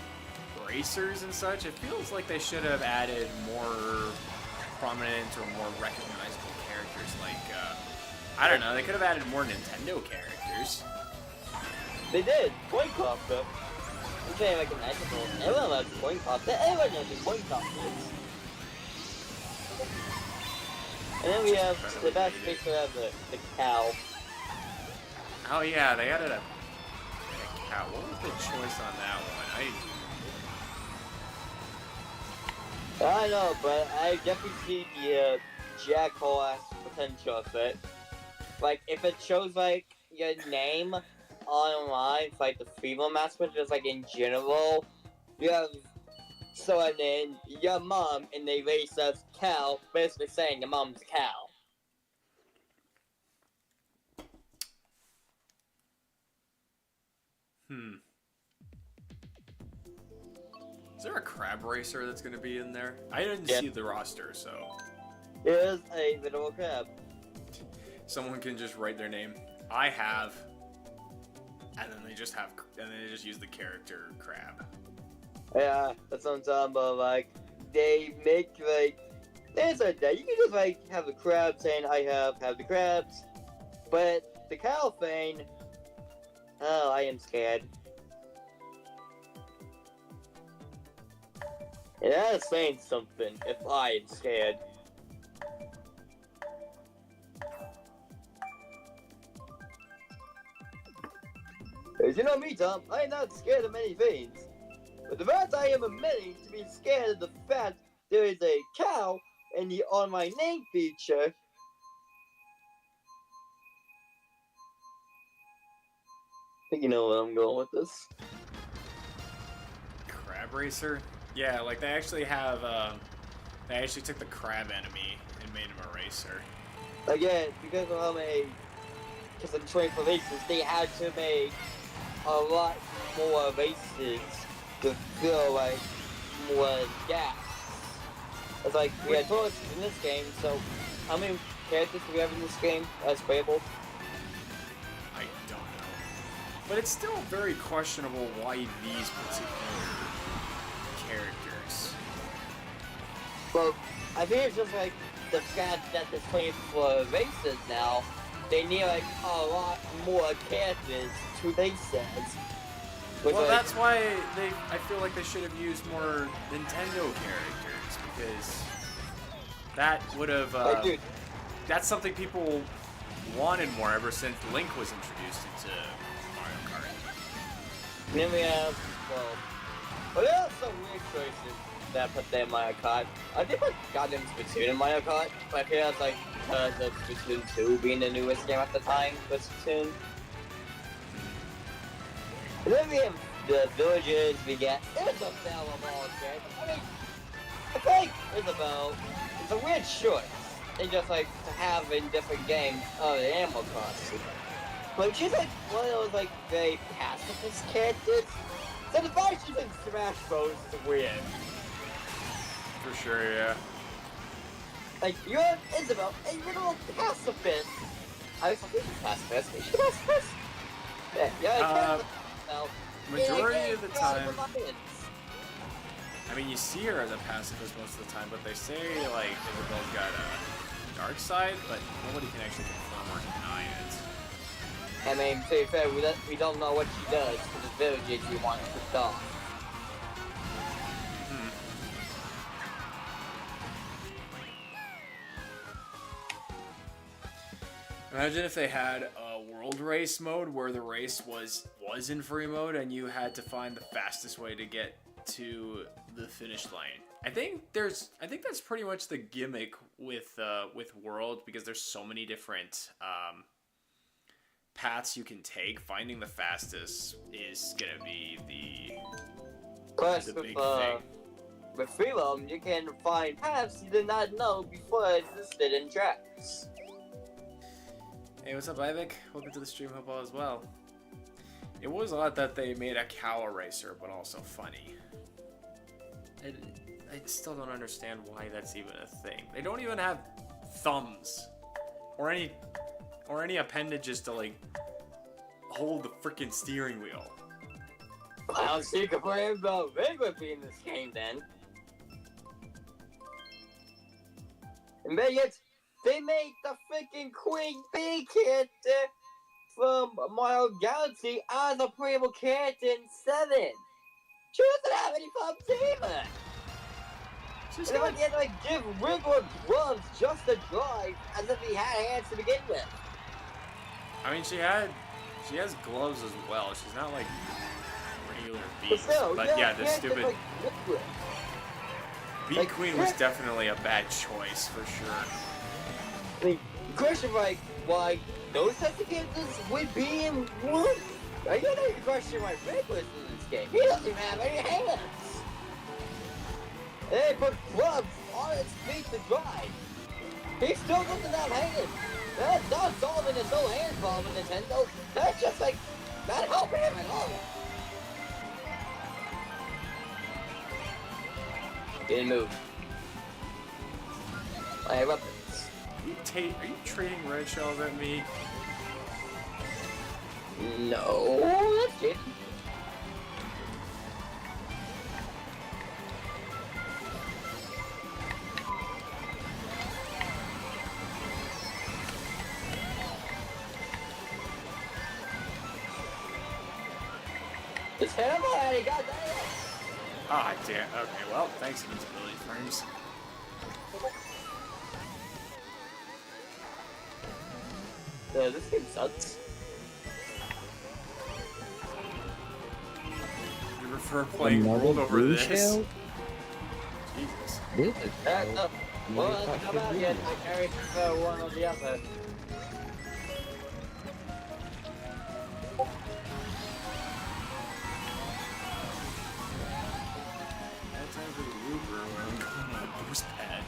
racers and such, it feels like they should have added more prominent or more recognizable characters. Like I don't know, they could have added more Nintendo characters. They did. Coin Copter. I'm saying like a magical. Everyone loves Coin Copter. Everyone knows what Coin Copter is. And then we have the best face we have the cow. Oh yeah, they added a cow. What was the choice on that one? I don't know, but I definitely see the jackass potential of it. Like if it shows like your name online, for, like the female mascot, just like in general, you have someone in your mom and they race as cow, basically saying your mom's a cow. Is there a crab racer that's going to be in there? I didn't see the roster, so Here's a little crab. someone can just write their name. I have, and then they just use the character crab. Yeah, that's what I'm talking about. Like, they make like there's a day you can just like have the crab saying I have the crabs, but the cow thing. Oh, I am scared. And that is saying something if I am scared. As you know me, Tom, I am not scared of many things. But the fact I am admitting to be scared of the fact there is a cow in the On My Name feature. I think you know where I'm going with this. Crab racer? Yeah, like they actually have, they actually took the crab enemy and made him a racer. Again, because of how many, because of the 24 races, they had to make a lot more races to fill like more gaps. It's like we had tourists in this game, so how many characters do we have in this game as playable? I don't know. But it's still very questionable why these particular characters. Well, I think it's just like the fact that there's 24 races now, they need like a lot more characters to race as. Well, like, that's why I feel like they should have used more Nintendo characters, because that would have, like, dude, that's something people wanted more ever since Link was introduced into Mario Kart. And then we have, well, there are some weird choices that put them in Mario Kart. I think I got them Splatoon in Mario Kart, but I feel that's like because of Splatoon 2 being the newest game at the time with Splatoon. And then we have the villages, we get Isabelle of all kids. I mean, I think Isabelle is a weird choice. It's just like to have in different games of Animal Crossing. Like she's like one of those like very pacifist characters. So the fact she's in Smash Bros is weird. For sure, yeah. Like you're Isabelle and you're a little pacifist. I was thinking pacifist. Is she pacifist? Yeah, majority of the time, I mean, you see her as a pacifist most of the time, but they say, like, Isabelle's got a dark side, but nobody can actually confirm or deny it. I mean, to be fair, we don't know what she does for the villages we want to stop. Imagine if they had a world race mode where the race was in free mode and you had to find the fastest way to get to the finish line. I think that's pretty much the gimmick with World, because there's so many different paths you can take. Finding the fastest is gonna be the big thing. With Freedom, you can find paths you did not know before it existed in tracks. Hey, what's up, Ivik? Welcome to the stream, hope all is well. It was odd that they made a cow racer, but also funny. I still don't understand why that's even a thing. They don't even have thumbs or any appendages to like hold the freaking steering wheel. Well, so you can play about big would be in this game then. And then yet, they made the freaking Queen Bee character from Mario Galaxy as a playable character in 7. She doesn't have any thumbs either. And then they had to like give Wiggler gloves just to drive as if he had hands to begin with. I mean, she has gloves as well. She's not like regular bees. But yeah, the stupid like, Bee like, Queen was definitely a bad choice for sure. I mean, the question like why those types of characters would be in one? I gotta know the question why Rick was in this game. He doesn't even have any hands. And they put gloves on his feet to drive. He still doesn't have hands. That's not solving his no hand problem, Nintendo. That's just like not helping him at all. Didn't move. I have weapons. Are you trading red shells at me? No, that's it. It's terrible, and he got that. Ah, damn. Okay, well, thanks, Invincibility Frames. This game sucks. You prefer playing World over this? Jesus. This is No. Well, let's come out again. I carry one or the other. That time for the Uber where I'm going on a boost pad.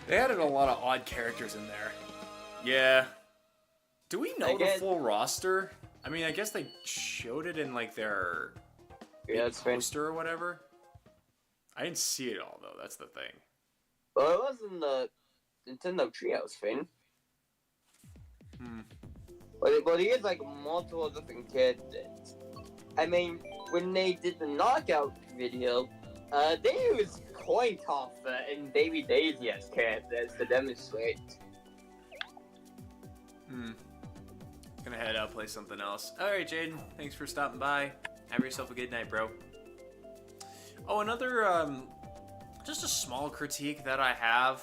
They added a lot of odd characters in there. Yeah. Do we know the full roster? I mean, I guess they showed it in like their poster or whatever. I didn't see it all though. That's the thing. Well, it wasn't the Nintendo Trios thing. But he has like multiple different characters. I mean, when they did the knockout video, they used Coin Tosser and Baby Daisy as characters to demonstrate. Gonna head out, play something else. Alright, Jaden. Thanks for stopping by. Have yourself a good night, bro. Oh, another just a small critique that I have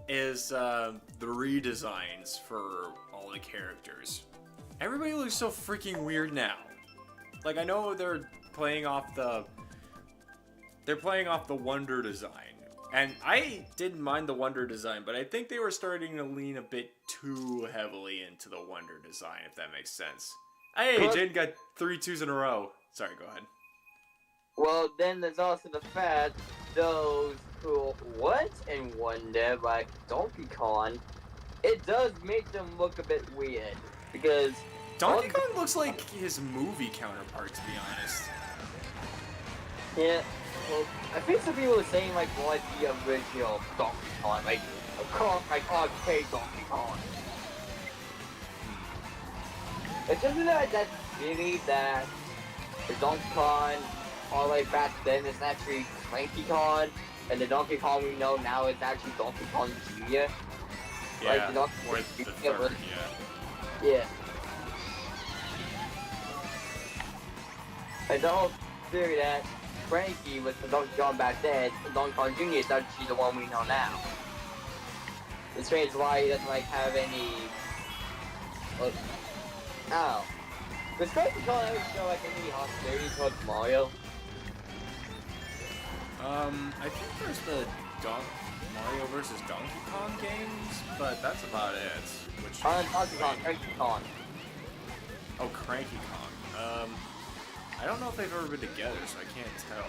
is the redesigns for all the characters. Everybody looks so freaking weird now. Like, I know they're playing off the Wonder design. And I didn't mind the Wonder design, but I think they were starting to lean a bit too heavily into the Wonder design, if that makes sense. Hey, Jaden got 3 2s in a row. Sorry, go ahead. Well, then there's also the fact those who was in Wonder, like Donkey Kong, it does make them look a bit weird. Because Donkey Kong looks like his movie counterpart, to be honest. Yeah, well, I think some people are saying like the original Donkey Kong, like arcade Donkey Kong. It's just that really that the Donkey Kong, or like back then, it's actually Cranky Kong, and the Donkey Kong we know now is actually Donkey Kong Jr. Yeah, like, the Donkey or Kong the Jr. third, Yeah. And the whole theory that Frankie was the Donkey Kong back then, and Donkey Kong Jr. is actually the one we know now. It's strange why he doesn't like have any. Ow. Does Frankie Kong ever show like any hostility towards Mario? I think there's the Mario vs. Donkey Kong games, but that's about it. Which Donkey Kong, Cranky Kong. Oh, Cranky Kong. I don't know if they've ever been together, so I can't tell.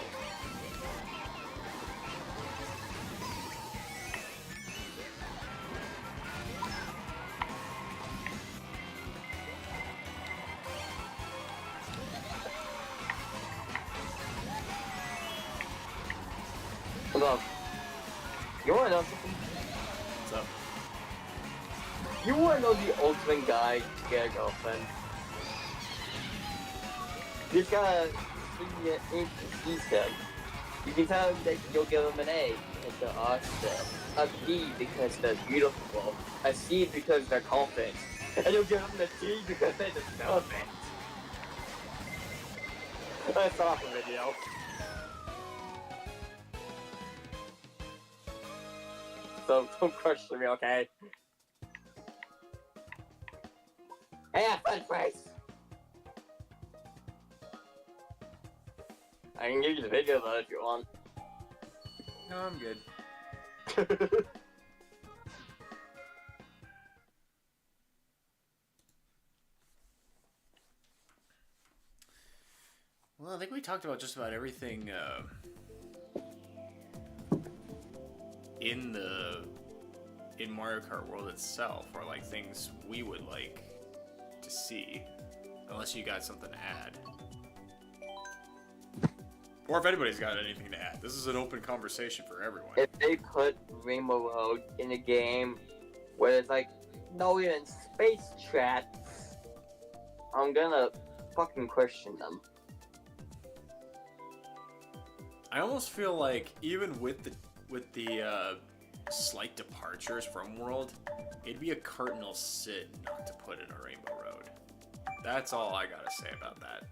Hold on. You wanna know something? What's up? You wanna know the ultimate guy to get a girlfriend? This guy, he said, you can tell him that you'll give him an A if they're awesome, a B because they're beautiful, a C because they're confident, and you'll give him the D because they deserve it. That's off the video. So don't question me, okay? Hey, fun face! I can give you the video though if you want. No, I'm good. Well, I think we talked about just about everything in Mario Kart World itself, or like things we would like to see, unless you got something to add. Or if anybody's got anything to add. This is an open conversation for everyone. If they put Rainbow Road in a game where there's like no even space chats, I'm gonna fucking question them. I almost feel like even with the slight departures from World, it'd be a cardinal sin not to put in a Rainbow Road. That's all I gotta say about that.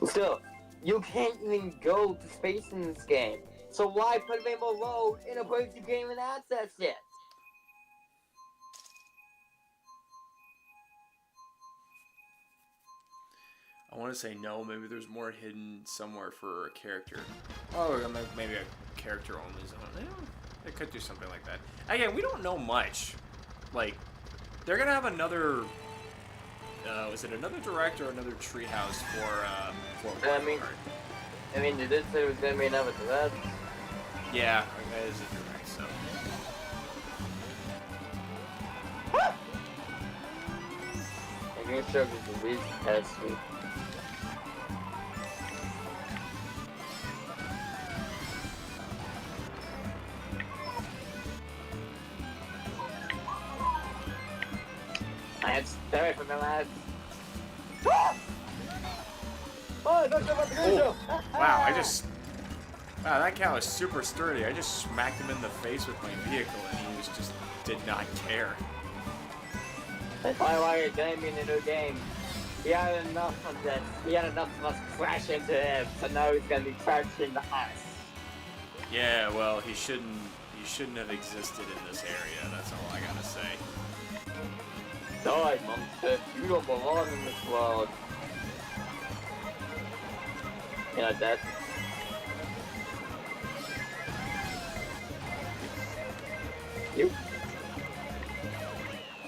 Still, you can't even go to space in this game. So why put Rainbow Road in a place you can't even access it? I want to say no, maybe there's more hidden somewhere for a character. Oh, maybe a character only zone. They could do something like that. Again, we don't know much. Like, they're gonna have another. Was it another direct or another treehouse for I mean, they did say it was gonna be another direct. Yeah, that is a direct. So. I'm gonna show you the reason test me. Stay away from the lads. Oh, that's about the good show. Wow, wow, that cow is super sturdy. I just smacked him in the face with my vehicle and he did not care. That's probably why you're getting me in a new game. He had enough of this. He had enough of us crash into him, so now he's gonna be crashing into us. Yeah, well, he shouldn't have existed in this area. That's all I gotta say. Die, monster. You don't belong in this world. You know that. You. What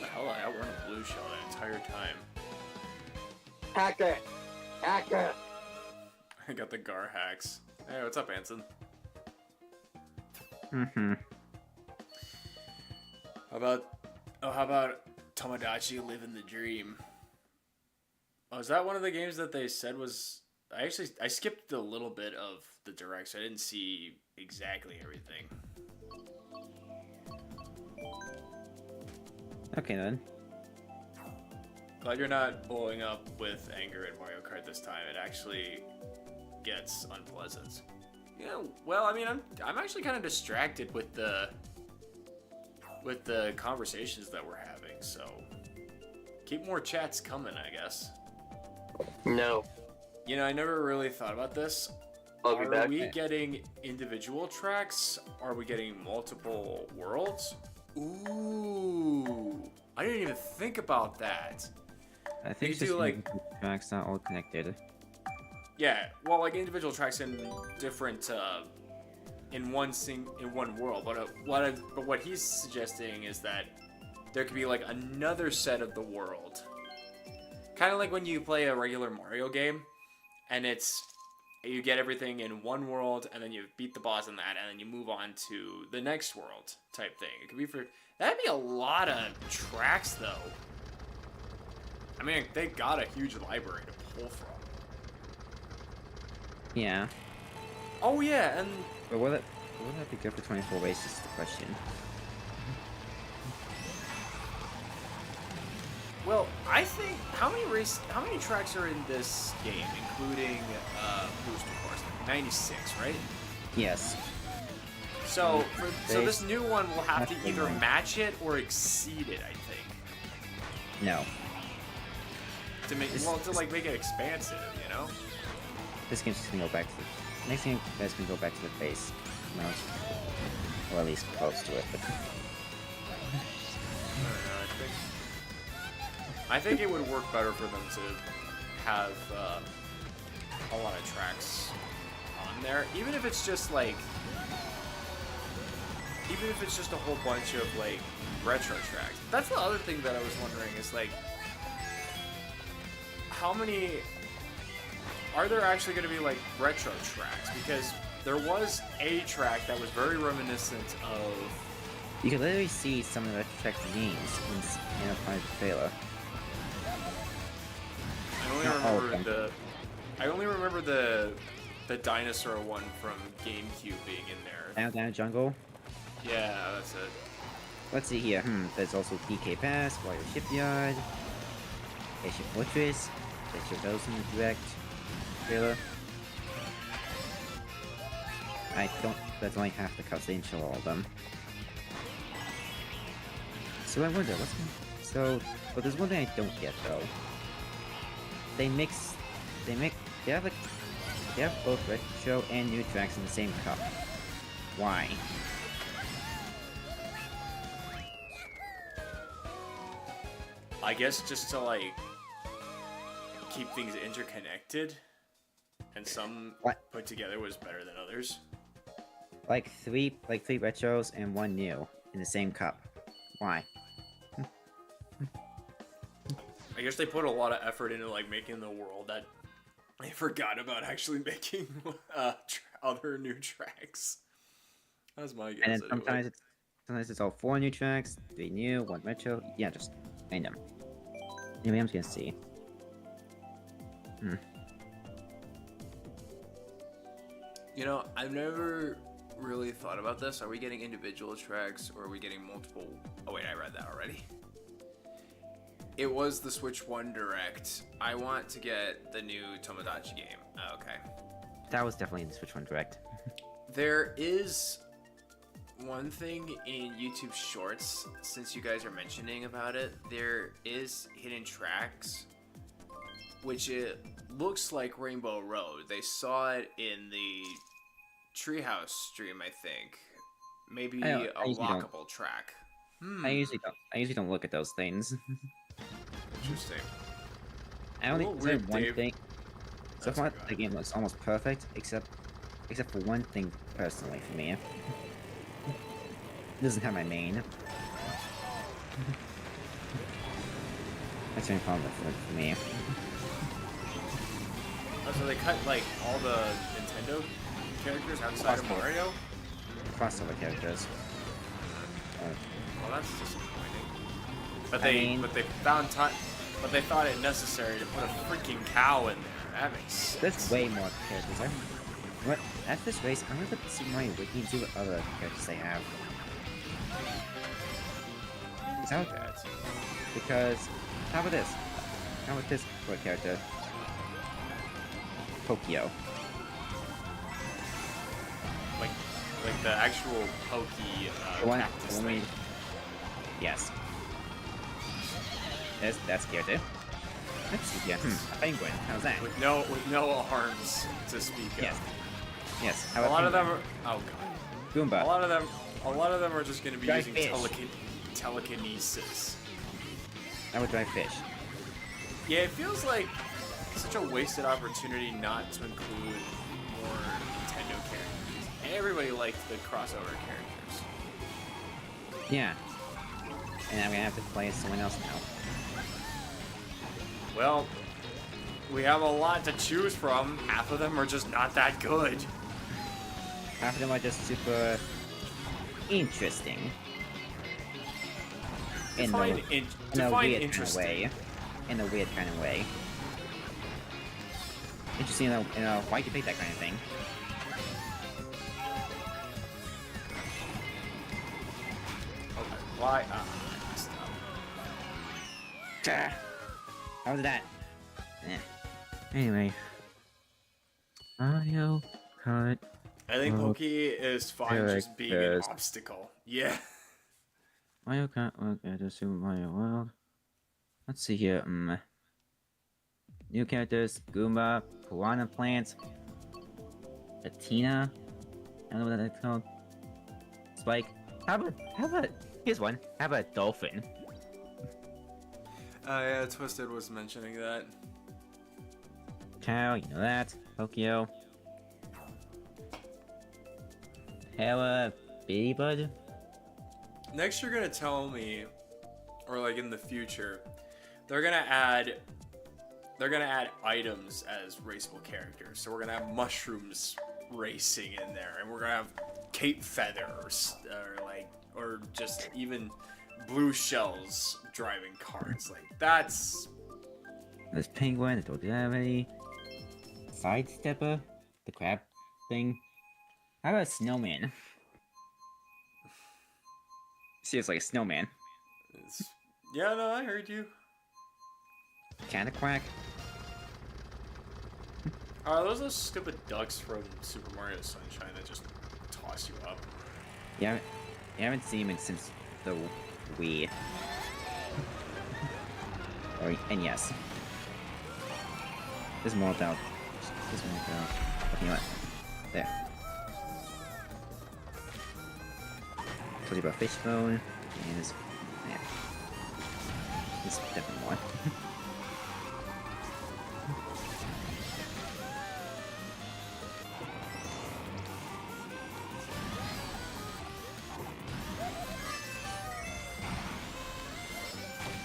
the hell? I outrun a blue shell that entire time. Hacker! Hacker! I got the Gar hacks. Hey, what's up, Anson? Mm-hmm. How about Tomodachi living the dream? Oh, is that one of the games that they said was... I skipped a little bit of the direct, so I didn't see exactly everything. Okay then. Glad you're not blowing up with anger in Mario Kart this time. It actually gets unpleasant. Yeah, well, I mean, I'm actually kind of distracted with the conversations that we're having, so keep more chats coming, I guess. No. You know, I never really thought about this. I'll be back. Are we getting individual tracks? Are we getting multiple worlds? Ooh, I didn't even think about that. I think it's do, just like- tracks not all connected. Yeah, well, like individual tracks in different, in one world. But what he's suggesting is that there could be like another set of the world, kind of like when you play a regular Mario game, and you get everything in one world, and then you beat the boss in that, and then you move on to the next world type thing. It could be that'd be a lot of tracks though. I mean, they got a huge library to pull from. Yeah. Oh yeah, and But will that be good for 24 races is the question. well, I think how many tracks are in this game, including booster course? 96, right? Yes. So They this new one will have to have to either rank. match it or exceed it, I think, No. to make make it expansive, you know? This game's just gonna go back to the next game. Guys can go back to the base mount, or at least close to it. But I don't know. I think it would work better for them to have a lot of tracks on there, even if it's just a whole bunch of like retro tracks. That's the other thing that I was wondering is like, how many are there actually going to be like retro tracks? Because there was a track that was very reminiscent of. you can literally see some of the tracks games in a part of the trailer. I only remember the dinosaur one from GameCube being in there. Down Jungle. Yeah, that's it. Let's see here. There's also DK Pass, Warrior Shipyard, Ancient Fortress. That shows those in the direct trailer. That's only half the cutscene, show all of them. So I wonder, but there's one thing I don't get though. They have both retro and new tracks in the same cup. Why? I guess just to like keep things interconnected, and some What? put together was better than others. Like three retros and one new in the same cup. Why? I guess they put a lot of effort into like making the world that they forgot about actually making other new tracks. That's my guess. And then anyway. sometimes it's all 4 new tracks, 3 new, 1 retro. Yeah, just random. Anyway, I'm just gonna see. You know, I've never really thought about this. Are we getting individual tracks or are we getting multiple? Oh wait, I read that already. It was the Switch 1 Direct. I want to get the new Tomodachi game. Oh, okay. That was definitely in the Switch 1 Direct. There is one thing in YouTube Shorts, since you guys are mentioning about it, there is hidden tracks which it looks like Rainbow Road. They saw it in the Treehouse stream, I think. Maybe I a usually don't. walkable track. I usually don't look at those things. Interesting. I only Well, consider weird, one Dave. thing. So That's far, okay. the game looks almost perfect, except for one thing personally for me. It doesn't have my main. That's the only problem for me. Oh, so they cut like all the Nintendo characters outside of Possible. Mario? Crossover characters. Well, that's disappointing. But I mean- they found time. But they thought it necessary to put a freaking cow in there. That makes sense. There's way more characters. What? After this race, I'm gonna put Super Mario Wiki and see what other characters they have. So, That. because how about this? How about this for a character? Tokyo. Like the actual pokey The one, cactus the one we- thing. Yes. That's character. Let's see here. A penguin. How's that? With no arms to speak Yes. of. Yes. A How about lot of them penguin? are. Oh god. Goomba. A lot of them are just going to be Dry using fish. telekinesis. How about dry fish? Yeah, it feels like such a wasted opportunity not to include more Nintendo characters. Everybody liked the crossover characters. Yeah. And I'm gonna have to play as someone else now. Well, we have a lot to choose from. Half of them are just not that good. Half of them are just super interesting. Define in a weird kind of interesting. way. In a weird kind of way. Interesting in a why debate that kind of thing. Okay. Why? Stop. How was that? Anyway. Mario Kart. I think Well, Pokey is fine just being an characters. obstacle. Yeah. Mario Kart World to Super Mario World. Let's see here. New characters: Goomba, Piranha Plant, Patina. I don't know what that's called. Spike. How about here's one. How about Dolphin? Yeah, Twisted was mentioning that. Cow, you know that. Tokyo. Hella Baby Bud. Next, you're gonna tell me, or like in the future, they're gonna add items as raceable characters. So we're gonna have mushrooms racing in there, and we're gonna have cape feathers, or just even blue shells driving cars. Like that's There's Penguin, I told you that already. Sidestepper, the crab thing. How about Snowman? Seems like a snowman. yeah. No, I heard you. Cataquack. Are those stupid ducks from Super Mario Sunshine that just toss you up? Yeah, you haven't seen him since the Wii. And yes. There's more about. There's more about. You know what? There. Told you about Fishbone. And there's. Yeah. There's definitely more.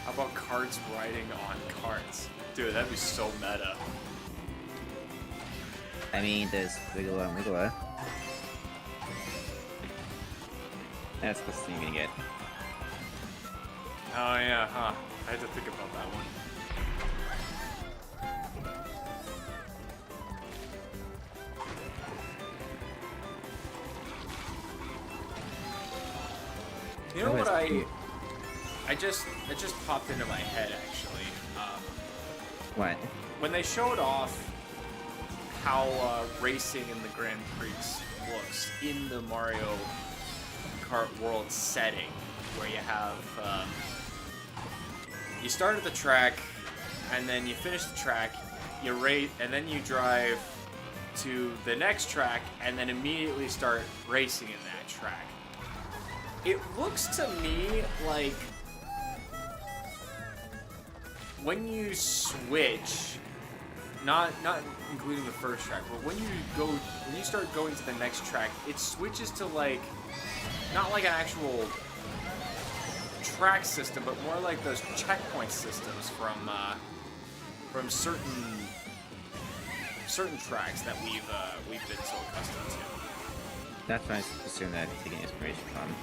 How about carts riding on carts? Dude, that'd be so meta. I mean, there's Wiggler and Wiggler. That's the thing you're gonna get. Oh yeah, huh. I had to think about that one. You know what it just popped into my head actually. What? When they showed off how racing in the Grand Prix looks in the Mario Kart World setting, where you have you start at the track, and then you finish the track, you rate, and then you drive to the next track, and then immediately start racing in that track. It looks to me like when you switch, not including the first track, but when you start going to the next track, it switches to like not like an actual track system, but more like those checkpoint systems from certain tracks that we've been so accustomed to. That's what I assume that I'm taking inspiration from.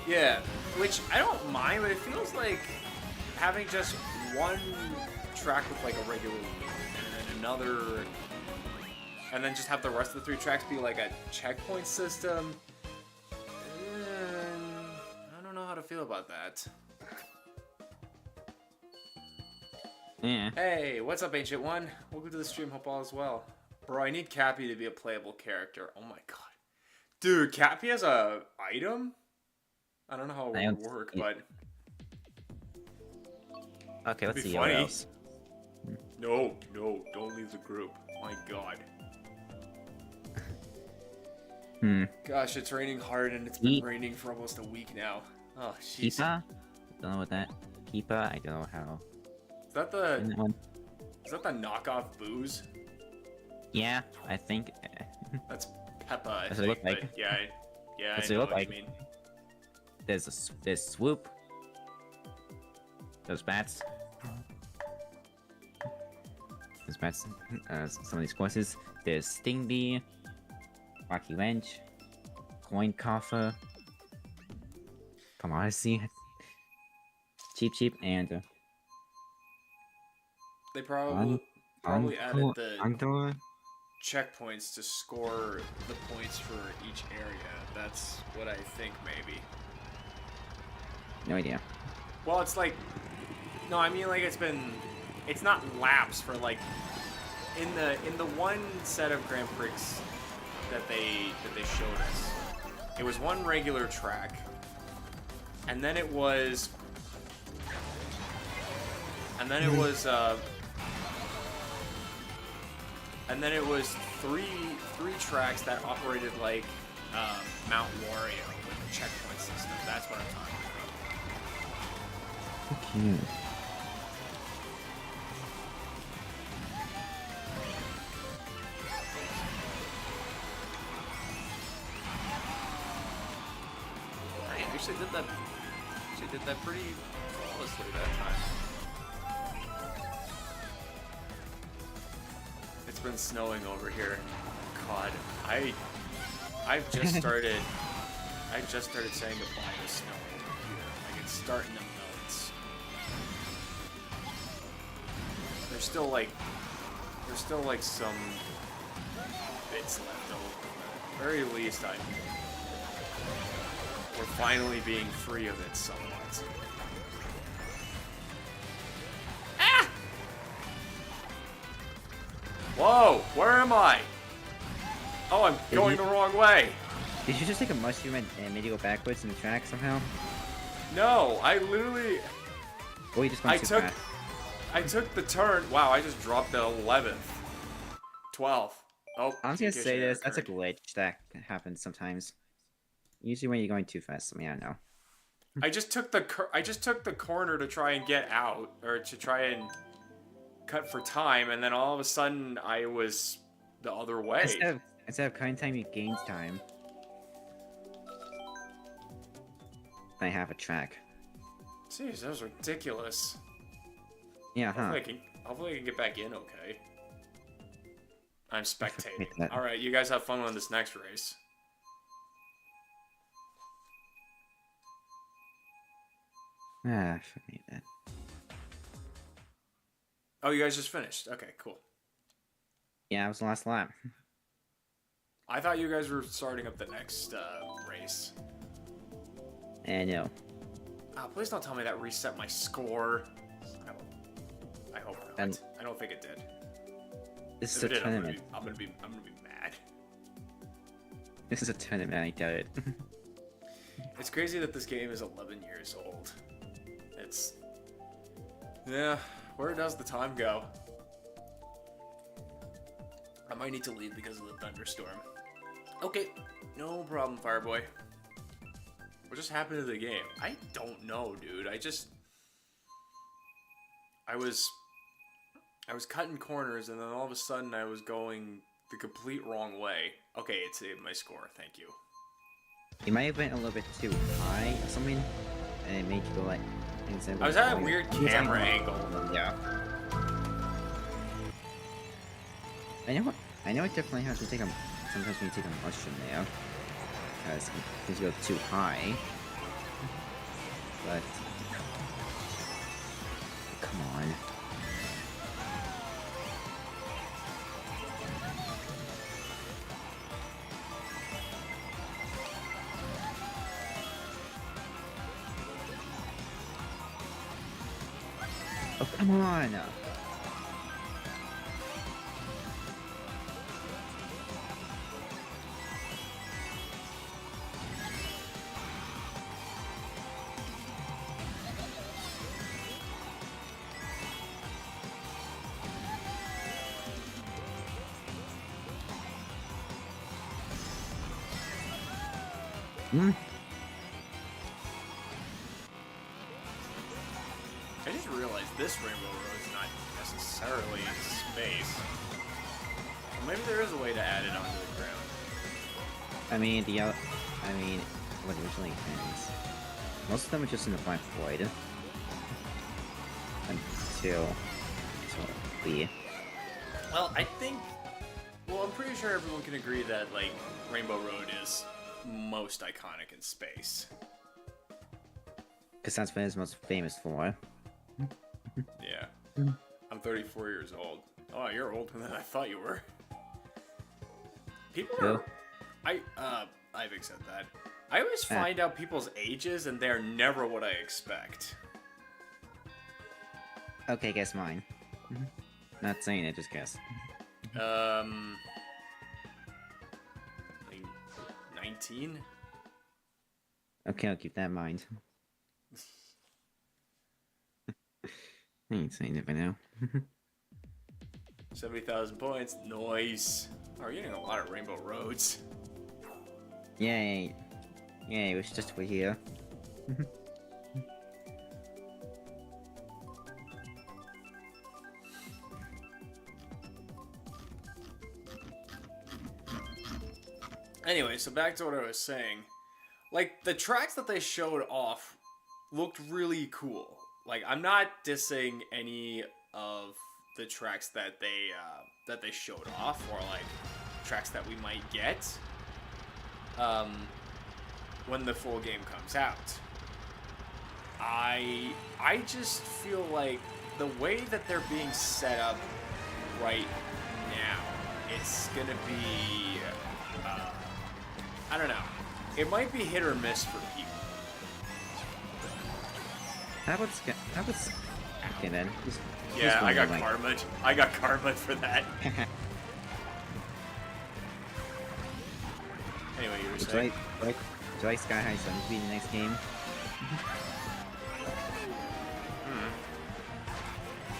Yeah, which I don't mind, but it feels like having just one track with like a regular loop, and then another, and then just have the rest of the 3 tracks be like a checkpoint system. I don't know how to feel about that. Yeah. Hey, what's up, Ancient One? Welcome to the stream. Hope all is well. Bro, I need Cappy to be a playable character. Oh my god. Dude, Cappy has a item? I don't know how it would work, but... Okay, let's It'd be see what funny. else. No, don't leave the group. My god. Gosh, it's raining hard, and it's been raining for almost a week now. Oh, jeez. Keepa? Don't know what that. Keepa? I don't know how. Is that the knockoff booze? Yeah, I think. That's Peppa, I That's think. what it look like. But yeah, That's I know what it look what like. you mean. There's Swoop. Those bats. Those bats. Some of these courses. There's Sting Bee. Rocky Wrench. Coin Coffer. Pomodesy. Cheap, and They probably added the Andor. checkpoints to score the points for each area. That's what I think, maybe. No idea. Well, it's like, no, I mean like it's not laps for like in the one set of Grand Prix that they showed us. It was one regular track, and then it was three tracks that operated like Mount Wario with the checkpoint system. That's what I'm talking about. Cute. I actually did that pretty flawlessly that time. It's been snowing over here. God, I've just started saying goodbye to snow over here. Like it's starting to melt. There's still like some bits left over. At the very least, we're finally being free of it somewhat. Ah! Whoa, where am I? Oh, I'm going the wrong way. Did you just take a mushroom and maybe go backwards in the track somehow? No, I literally... Or you just went too fast? I took the turn. Wow, I just dropped the 11th. 12th. Oh, I was gonna say error this. That's a occurred. glitch that happens sometimes. Usually when you're going too fast. I mean, I don't know. I just took the corner to try and get out, or to try and cut for time, and then all of a sudden I was the other way. Instead of cutting time, you gain time. I have a track. Jeez, that was ridiculous. Yeah, huh? Hopefully I can get back in okay. I'm spectating. that. Alright, you guys have fun on this next race. Ah, fuck me that. Oh, you guys just finished. Okay, cool. Yeah, it was the last lap. I thought you guys were starting up the next race. And no. Oh, please don't tell me that reset my score. I hope not. And- I don't think it did. This is If a it did, tournament. I'm gonna be mad. This is a tournament, I doubt it. It's crazy that this game is 11 years old. It's... Yeah, where does the time go? might need to leave because of the thunderstorm. Okay, no problem, Fireboy. What just happened to the game? I don't know, dude. I was cutting corners, and then all of a sudden I was going the complete wrong way. Okay, it saved my score. Thank you. You might have went a little bit too high or something, and it made you go like. I was at a weird camera angle. Yeah. I know it definitely has to take a. Sometimes when you take a mushroom there, because you go too high. But come on. Oh, come on! Hmm? I just realized this Rainbow Road is not necessarily in space. Well, maybe there is a way to add it onto the ground. I mean, what originally happens. Most of them are just in the black void. Until we. Well, I'm pretty sure everyone can agree that, like, Rainbow Road is most iconic in space. Because that's what it's most famous for. Yeah. I'm 34 years old. Oh, you're older than I thought you were. People are... I've accepted that. I always find out people's ages and they're never what I expect. Okay, guess mine. Not saying it, just guess. Like 19? Okay, I'll keep that in mind. I ain't saying it by now. 70,000 points. Nice. Oh, you're getting a lot of Rainbow Roads. Yay. Yay, it's just over here. Anyway, so back to what I was saying. Like, the tracks that they showed off looked really cool. Like, I'm not dissing any of the tracks that they showed off, or like tracks that we might get when the full game comes out. I just feel like the way that they're being set up right now, it's gonna be I don't know. It might be hit or miss for people. Okay then. Yeah, I got karma. I got karma for that. Anyway, you were saying? Do I Sky High Sun to be the next game?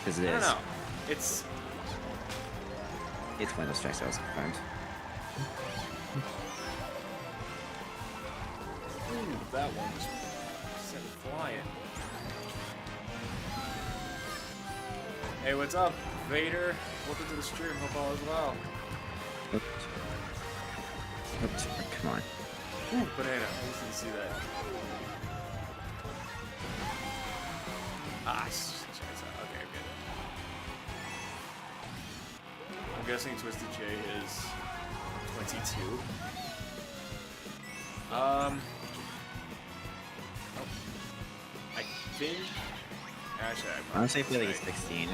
Because it is. I don't know. It's one of those tracks that was confirmed. Ooh, that one was sent flying. Hey, what's up, Vader? Welcome to the stream. Hope all is well. Oops. Oops. Come on. Ooh, banana. I just didn't see that. Ah, okay, good. I'm guessing Twisted J is 22. I think. Actually, I Honestly, I feel like he's 16.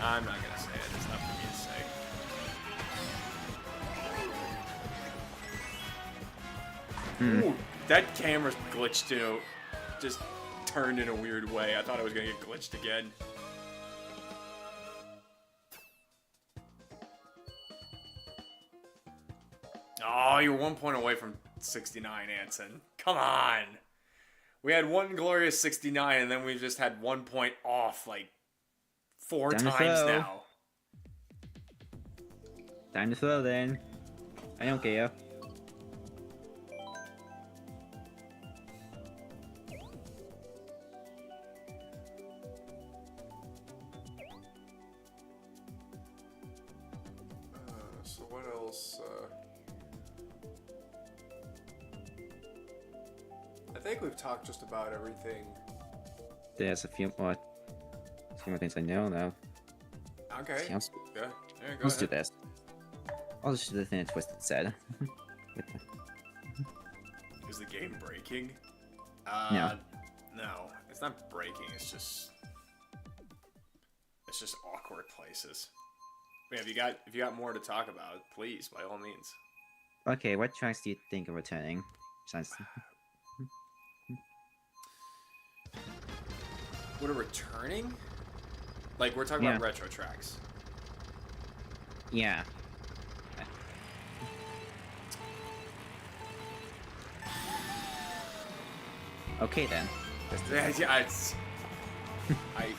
I'm not gonna say it. It's not for me to say. Ooh, that camera's glitched too. Just turned in a weird way. I thought I was gonna get glitched again. Oh, you're 1 point away from 69, Anson. Come on. We had one glorious 69, and then we've just had 1 point off like 4 times now. Time to throw then. I don't care. So what else? I think we've talked just about everything. There's a few more things I know though. Okay. Let's, Yeah. Yeah, go let's do ahead. this. I'll just do the thing that Twisted said. Is the game breaking? No. No, it's not breaking. It's just awkward places. But if you got more to talk about, please, by all means. Okay, what tracks do you think are returning? Besides, What are returning? Like we're talking about retro tracks. yeah. Okay then. Yeah, it's. I'm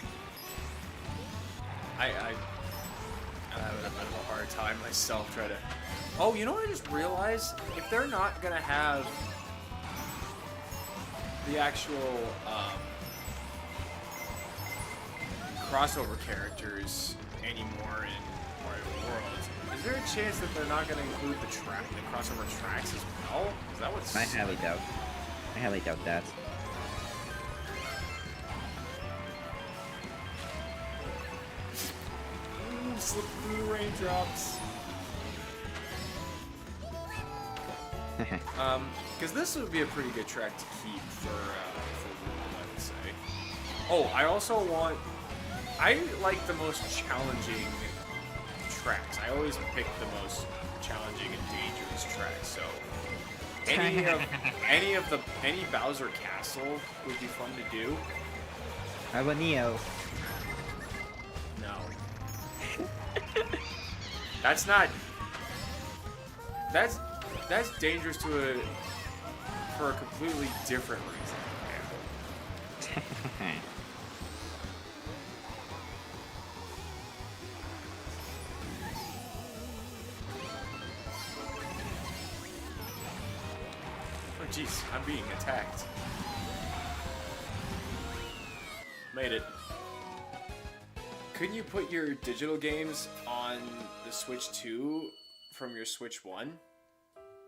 having a bit of a hard time myself trying to. Oh, you know what I just realized? If they're not gonna have the actual crossover characters anymore in Mario World, is there a chance that they're not gonna include the crossover tracks as well? Is that what's? I highly doubt that. Slip through the raindrops. Because this would be a pretty good track to keep for World, I would say. Oh, I like the most challenging tracks. I always pick the most challenging and dangerous tracks. So any Bowser Castle would be fun to do. I have a Neo. No. That's not. That's dangerous for a completely different reason. Oh jeez, I'm being attacked. Made it. Couldn't you put your digital games on the Switch 2 from your Switch 1?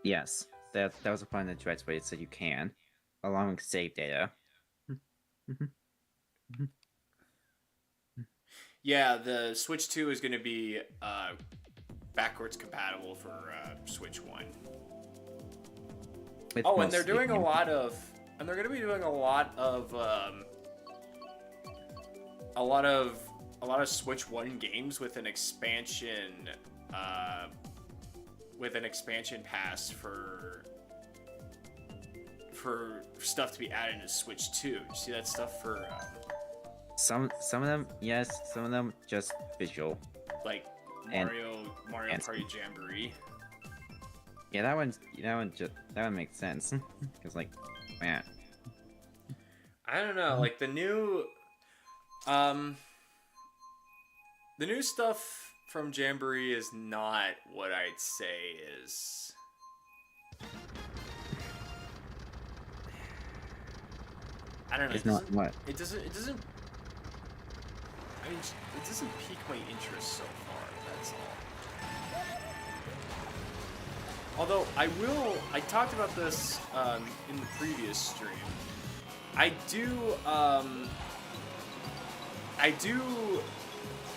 Yes, that was a part of the threads where it said you can, along with save data. Yeah, the Switch 2 is going to be backwards compatible for Switch 1. With Oh, and they're mostly- doing a lot of, and they're going to be doing a lot of Switch 1 games with an expansion pass for stuff to be added to Switch 2. You see that stuff for some of them, yes, some of them just visual. like And- Mario and- Party Jamboree? Yeah, that one makes sense because like, man, I don't know, like the new stuff from Jamboree is not what I'd say is. I don't know. it's not what. It doesn't. I mean, it doesn't pique my interest so far. That's all. Although I talked about this in the previous stream. I do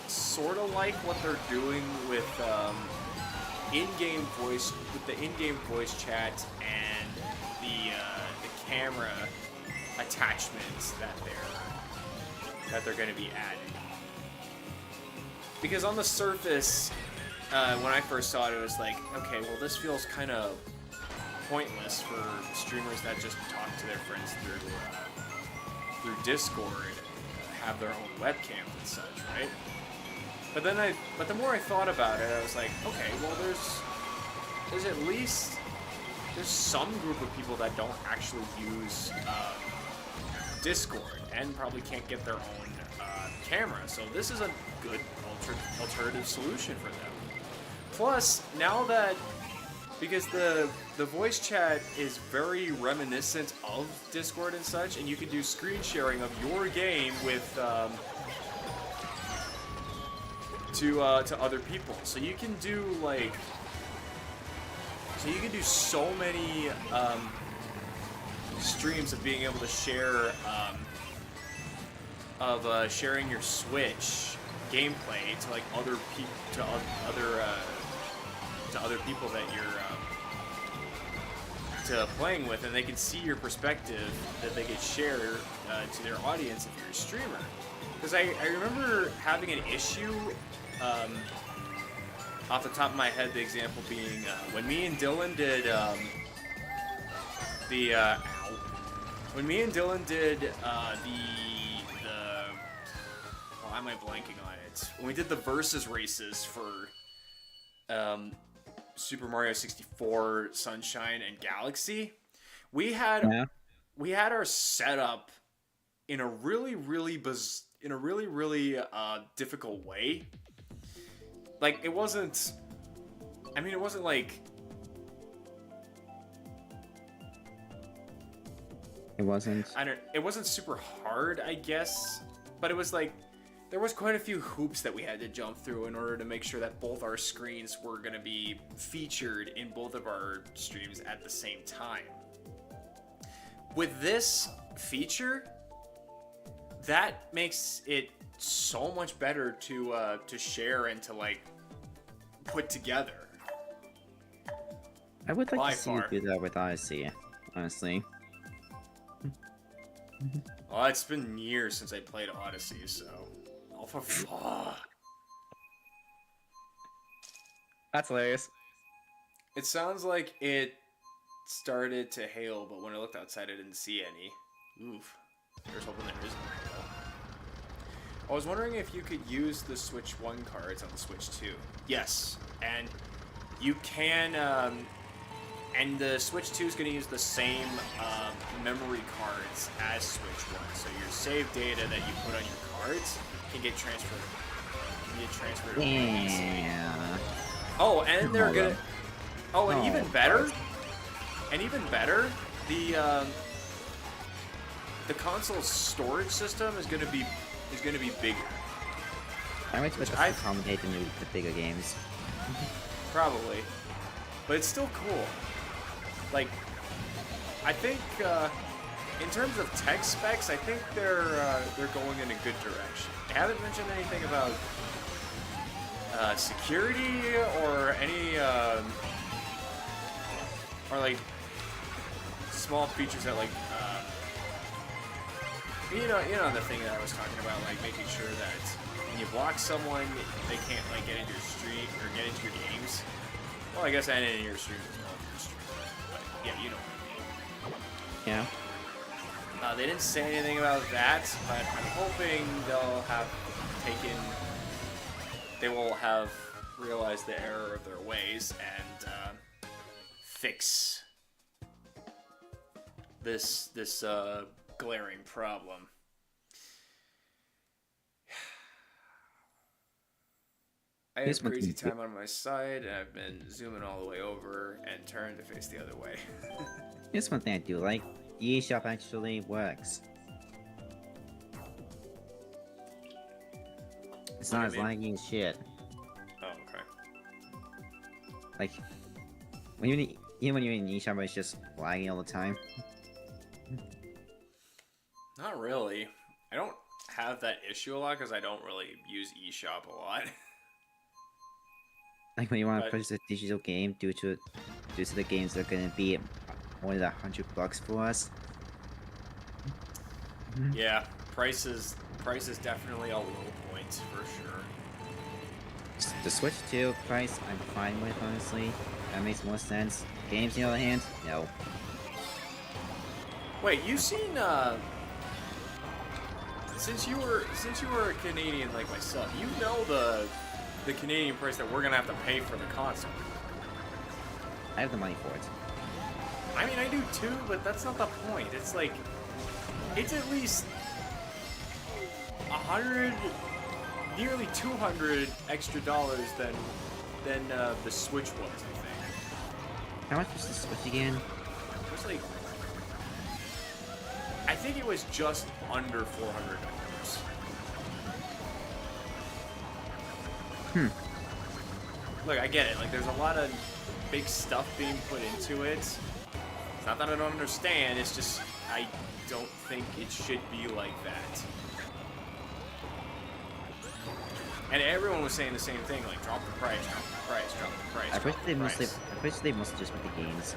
sort of like what they're doing with the in-game voice chat and the camera attachments that they're going to be adding. Because on the surface, when I first saw it, it was like, okay, well, this feels kind of pointless for streamers that just talk to their friends through Discord, have their own webcams and such, right? But the more I thought about it, I was like, okay, well, there's at least some group of people that don't actually use Discord and probably can't get their own camera. So this is a good alternative solution for them. Plus, now that because the voice chat is very reminiscent of Discord and such, and you can do screen sharing of your game with to other people. So you can do like so many streams of being able to share sharing your Switch gameplay to like other people to other people that you're playing with, and they can see your perspective that they could share to their audience if you're a streamer. Because I remember having an issue, off the top of my head, the example being when me and Dylan did why am I blanking on it? When we did the versus races for Super Mario 64, Sunshine, and Galaxy, we had our setup in a really difficult way. Like it wasn't like it wasn't super hard, I guess, but it was like there was quite a few hoops that we had to jump through in order to make sure that both our screens were going to be featured in both of our streams at the same time. With this feature, that makes it so much better to share and to like put together. I would like to see you do that with Odyssey, honestly. Well, it's been years since I played Odyssey, so... Oh, for fuck. That's hilarious. It sounds like it started to hail, but when I looked outside, I didn't see any. Oof. Here's hoping there isn't. I was wondering if you could use the Switch 1 cards on the Switch 2. Yes, and you can... and the Switch 2 is going to use the same memory cards as Switch 1. So your save data that you put on your cards can get transferred. Yeah. Oh, and they're gonna. Oh, and even better. The console's storage system is gonna be bigger. I'm expecting to accommodate the bigger games. Probably, but it's still cool. Like, I think in terms of tech specs, I think they're going in a good direction. They haven't mentioned anything about security or any or like small features that like you know the thing that I was talking about, like making sure that when you block someone, they can't like get into your stream or get into your games. Well, I guess and into your stream as well. But yeah, you know what I mean. Yeah. They didn't say anything about that, but I'm hoping they will have realized the error of their ways and fix this glaring problem. I have crazy time on my side, and I've been zooming all the way over and turned to face the other way. Here's one thing I do like. The eShop actually works. It's not as laggy as shit. Oh, okay. Like, even when you're in the eShop, it's just lagging all the time. Not really. I don't have that issue a lot because I don't really use eShop a lot. Like when you want to purchase a digital game due to the games that are gonna be more than $100 for us. Yeah, price is definitely a low point for sure. The Switch 2 price I'm fine with, honestly. That makes more sense. Games, on the other hand, no. Wait, you've seen since you were a Canadian like myself, you know the Canadian price that we're gonna have to pay for the console. I have the money for it. I mean, I do too, but that's not the point. It's like, it's at least 100, nearly 200 extra dollars than than the Switch was, I think. How much was the Switch again? It was like, I think it was just under $400. Look, I get it. Like, there's a lot of big stuff being put into it. It's not that I don't understand. It's just I don't think it should be like that. And everyone was saying the same thing, like, drop the price, drop the price, drop the price. I wish they must just put the games.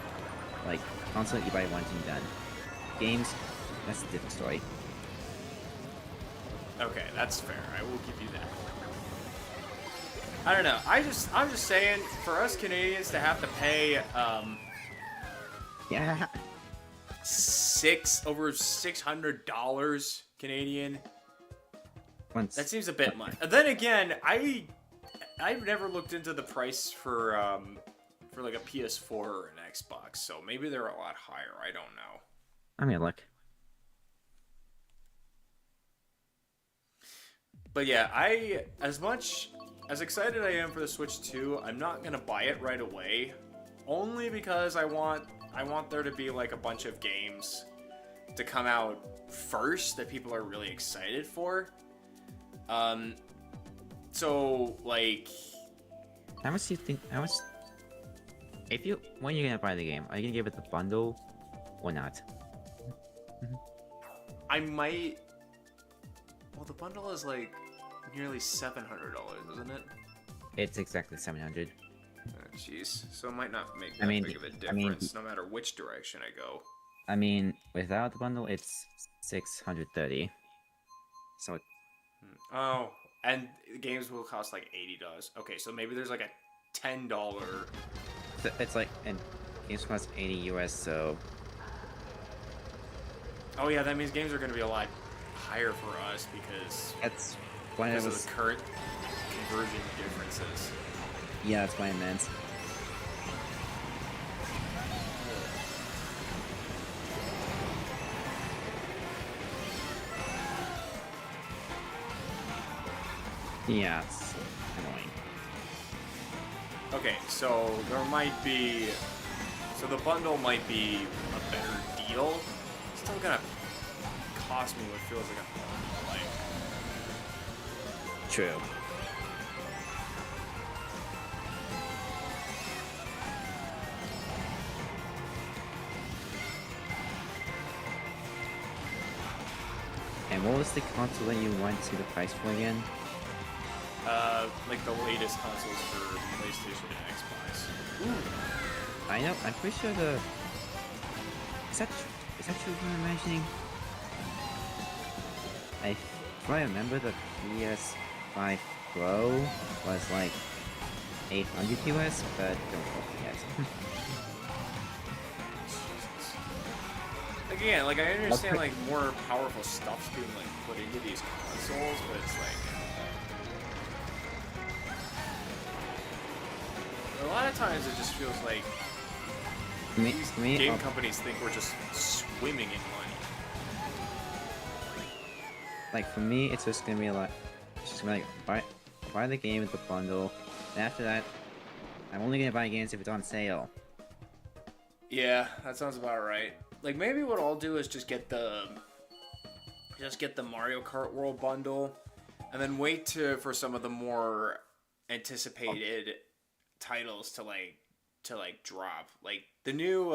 Like, console, you buy one and done. Games, that's a different story. Okay, that's fair. I will give you that. I don't know. I'm just saying, for us Canadians to have to pay Yeah. over $600 Canadian. Once. That seems a bit much. Then again, I've never looked into the price for like a PS4 or an Xbox, so maybe they're a lot higher. I don't know. I mean, look. But yeah, as excited I am for the Switch 2, I'm not gonna buy it right away, only because I want there to be like a bunch of games to come out first that people are really excited for. So like, How much do you think? How much? When you're gonna buy the game, are you gonna give it the bundle or not? I might. Well, the bundle is like nearly $700, isn't it? It's exactly 700. Oh, jeez. So it might not make that big of a difference, no matter which direction I go. I mean, without the bundle, it's 630. So Oh, and games will cost like $80. Okay, so maybe there's like a $10. it's like, and games cost 80 US. So Oh yeah, that means games are going to be a lot higher for us because that's why I of was. the current conversion differences. Yeah, that's what I meant. Yeah, it's annoying. Okay, so there might be... So the bundle might be a better deal. It's still gonna cost me what feels like a hell of a life. True. And what was the console that you went to the price for again? Like the latest consoles for PlayStation and Xbox. Ooh. I know, I'm pretty sure the... Is that true what I'm imagining? If I remember, the PS5 Pro was like 800 US, but don't quote me yet. Again, like I understand like more powerful stuff's being like put into these consoles, but it's like a lot of times it just feels like these game companies think we're just swimming in money. Like for me, it's just gonna be like, it's just gonna be like buy the game with the bundle, and after that, I'm only gonna buy games if it's on sale. Yeah, that sounds about right. Like maybe what I'll do is just get the Mario Kart World bundle, and then wait for some of the more anticipated titles to drop. Like the new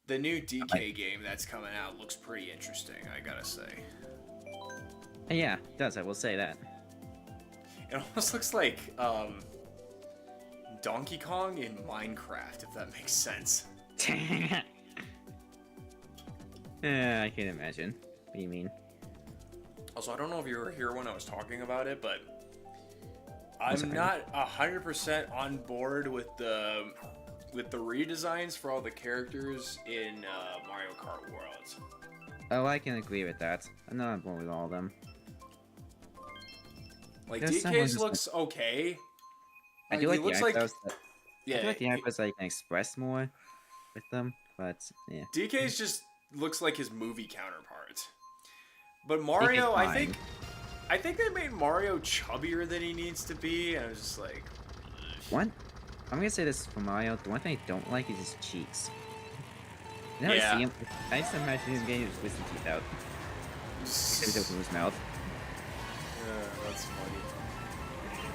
DK game that's coming out looks pretty interesting, I gotta say. Yeah, it does. I will say that. It almost looks like Donkey Kong in Minecraft, if that makes sense. Yeah, I can imagine. What do you mean? Also, I don't know if you were here when I was talking about it, but I'm not 100% on board with the redesigns for all the characters in Mario Kart World. Oh, I can agree with that. I'm not on board with all of them. Like There's DK's looks okay. I do like he the looks like eyebrows. yeah. I feel like the eyebrows I can express more with them, but yeah. DK's just looks like his movie counterpart. But Mario, I think they made Mario chubbier than he needs to be, and I was just like, One, I'm gonna say this for Mario. The one thing I don't like is his cheeks. You never Yeah. see him. I just imagine him getting his wisdom teeth out. Because open his mouth. Yeah, that's funny.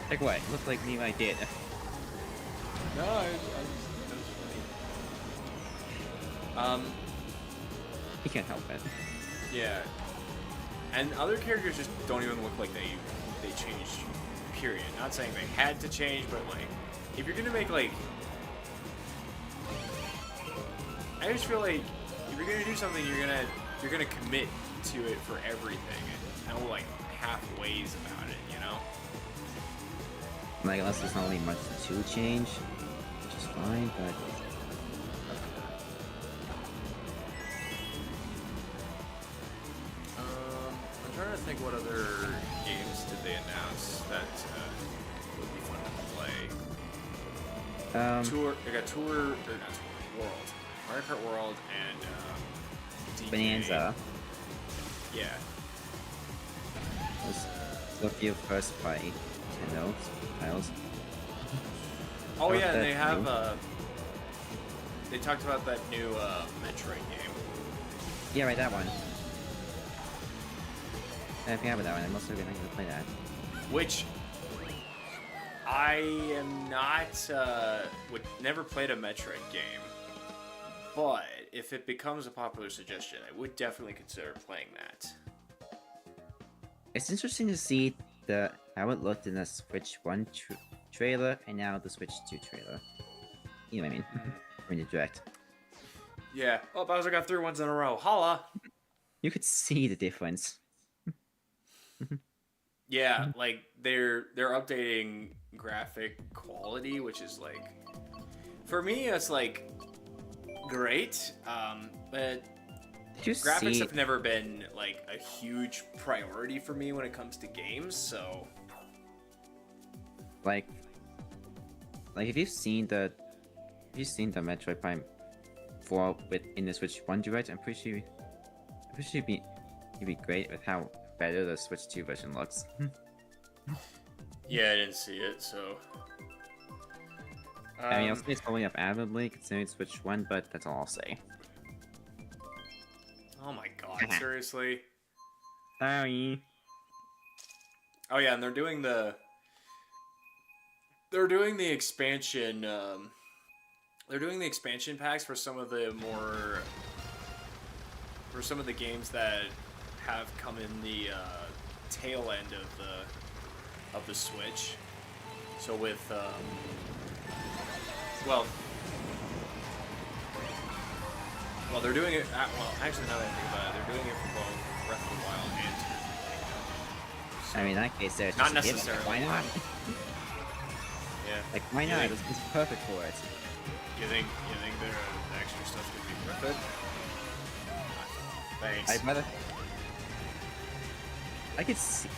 Like what? Looked like me when I did. No, that's funny. He can't help it. Yeah. And other characters just don't even look like they changed. Period. Not saying they had to change, but like, if you're gonna make like, I just feel like if you're gonna do something, you're gonna commit to it for everything, and no like halfways about it, you know? Like, unless there's not really much to change, which is fine, but... I'm trying to think what other games did they announce that would be fun to play. Tour, they got Tour, or not Tour, World. Mario Kart World and DK. Bonanza. Yeah. Was Lucky first by Nintendo titles. Oh Not yeah, and that they have new. they talked about that new Metroid game. Yeah, right, that one. I forgot about that one. I'm also gonna play that. Which I am not would never played a Metroid game. But if it becomes a popular suggestion, I would definitely consider playing that. It's interesting to see how it looked in the Switch 1 trailer and now the Switch 2 trailer. You know what I mean? From the direct. Yeah. Oh, Bowser got 3 ones in a row. Holla! You could see the difference. Yeah, like they're updating graphic quality, which is like, for me, it's like great. But Did you graphics see? have never been like a huge priority for me when it comes to games. So Like if you've seen the Metroid Prime 4 in the Switch 1 direct, I'm pretty sure you'd be great with how better the Switch 2 version looks. yeah, I didn't see it. So I mean, I'll say it's holding up admirably considering Switch 1, but that's all I'll say. oh my god, seriously? Sorry. Oh yeah, and they're doing the expansion. They're doing the expansion packs for some of the games that have come in the tail end of the Switch. So with well, they're doing it. Well, actually, now that I think about it, they're doing it for both Breath of the Wild and Tears of the Kingdom. I mean, in that case, there's Not just give it. necessarily. Why not? Yeah. Like, why You not? think- It's perfect for it. You think the extra stuff could be worth it? Thanks. I'd rather. I could see.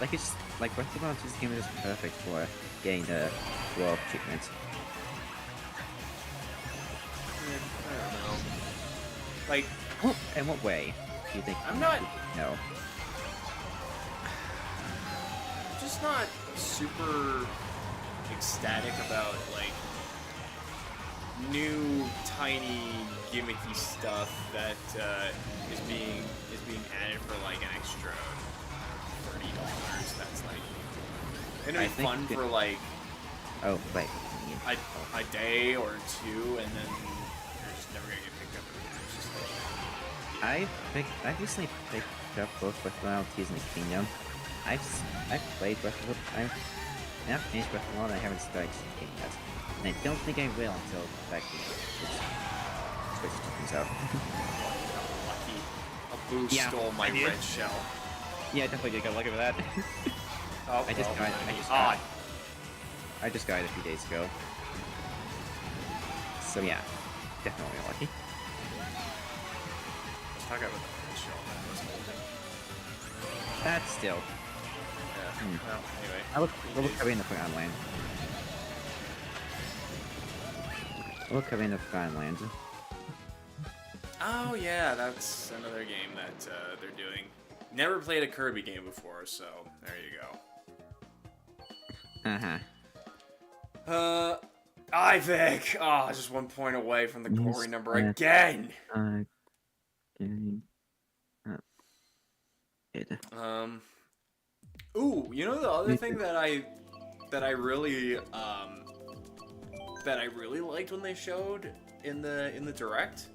Like, it's like Breath of the Wild 2's game is perfect for getting the world treatment. I don't know. Like, In what way do you think? I'm not- No. I'm just not super ecstatic about like new tiny gimmicky stuff that is being added for like an extra $30. That's like gonna I be think fun it- for like Oh, wait. a day or two, and then you're just never gonna get picked up. It's just like, I recently picked up both Breath of the Wild Tears in the Kingdom. I've played Breath of the Wild. I've not finished Breath of the Wild. I haven't started the game yet, and I don't think I will until the fact Switch comes out. lucky. A boo Yeah, stole my I did. red shell. Yeah, definitely got lucky with that. Oh, I just well, got- I that'd be just odd. I just got it a few days ago, so yeah, definitely lucky. Let's talk about the red shell that I was holding. That's still. Yeah. Well, anyway. We'll cover in the Forgotten Land. We'll cover in the Forgotten Land. Oh yeah, that's another game that they're doing. Never played a Kirby game before, so there you go. Ivek! Oh, just 1 point away from the glory number again! Getting it. Ooh, you know the other thing that I really liked when they showed in the direct?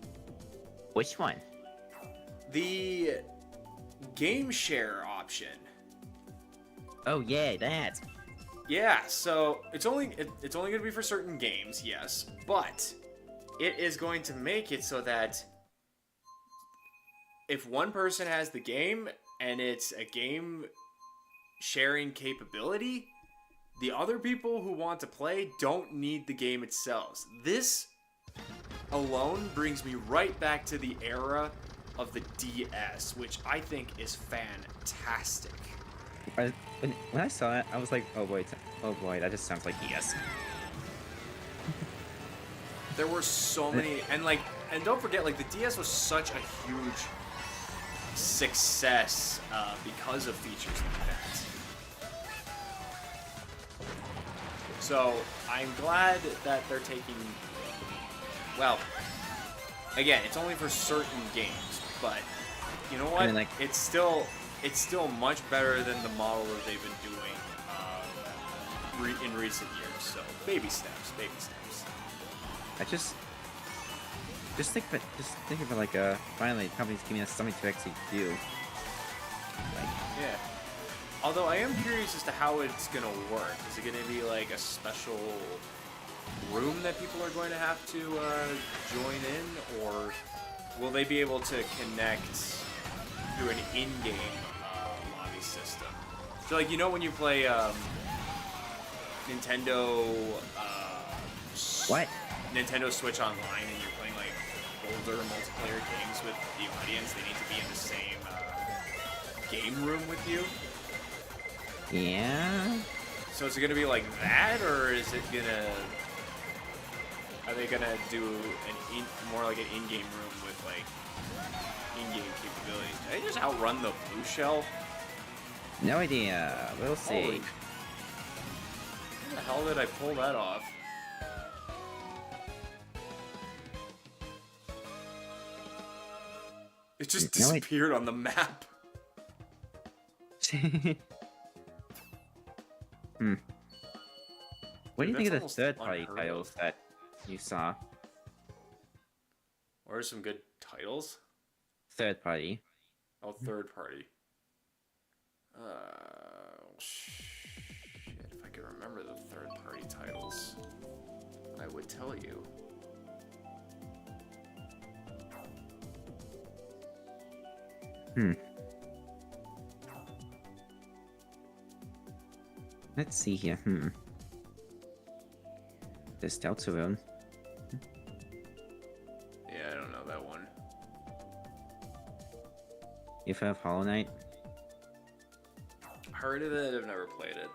Which one? The game share option. Oh yeah, that. Yeah, so it's only going to be for certain games, yes, but it is going to make it so that if one person has the game and it's a game sharing capability, the other people who want to play don't need the game itself. This alone brings me right back to the era of the DS, which I think is fantastic. When I saw it, I was like, oh boy, that just sounds like DS. There were so many, and don't forget, like, the DS was such a huge success because of features like that. So I'm glad that they're taking. Well, again, it's only for certain games, but you know what? I mean, like, it's still much better than the model that they've been doing in recent years. So baby steps, baby steps. I just think of it like finally the company's giving us something to actually do. Like, Yeah. Although I am curious as to how it's gonna work. Is it gonna be like a special room that people are going to have to join in, or will they be able to connect through an in-game lobby system? So, like, you know, when you play Nintendo Nintendo Switch Online and you're playing like older multiplayer games with the audience, they need to be in the same game room with you. yeah. So is it gonna be like that, or is it gonna? Are they gonna do more like an in-game room with like in-game capabilities? Did I just outrun the blue shell? No idea. We'll see. Holy! How the hell did I pull that off? It just No, disappeared on the map. What do you think of the almost third-party unheard titles of. that you saw? What are some good titles? Third-party. Oh, third party. Shit. If I could remember the third party titles, I would tell you. Let's see here. There's Deltarune. Yeah, I don't know that one. You've heard of Hollow Knight? Heard of it, I've never played it.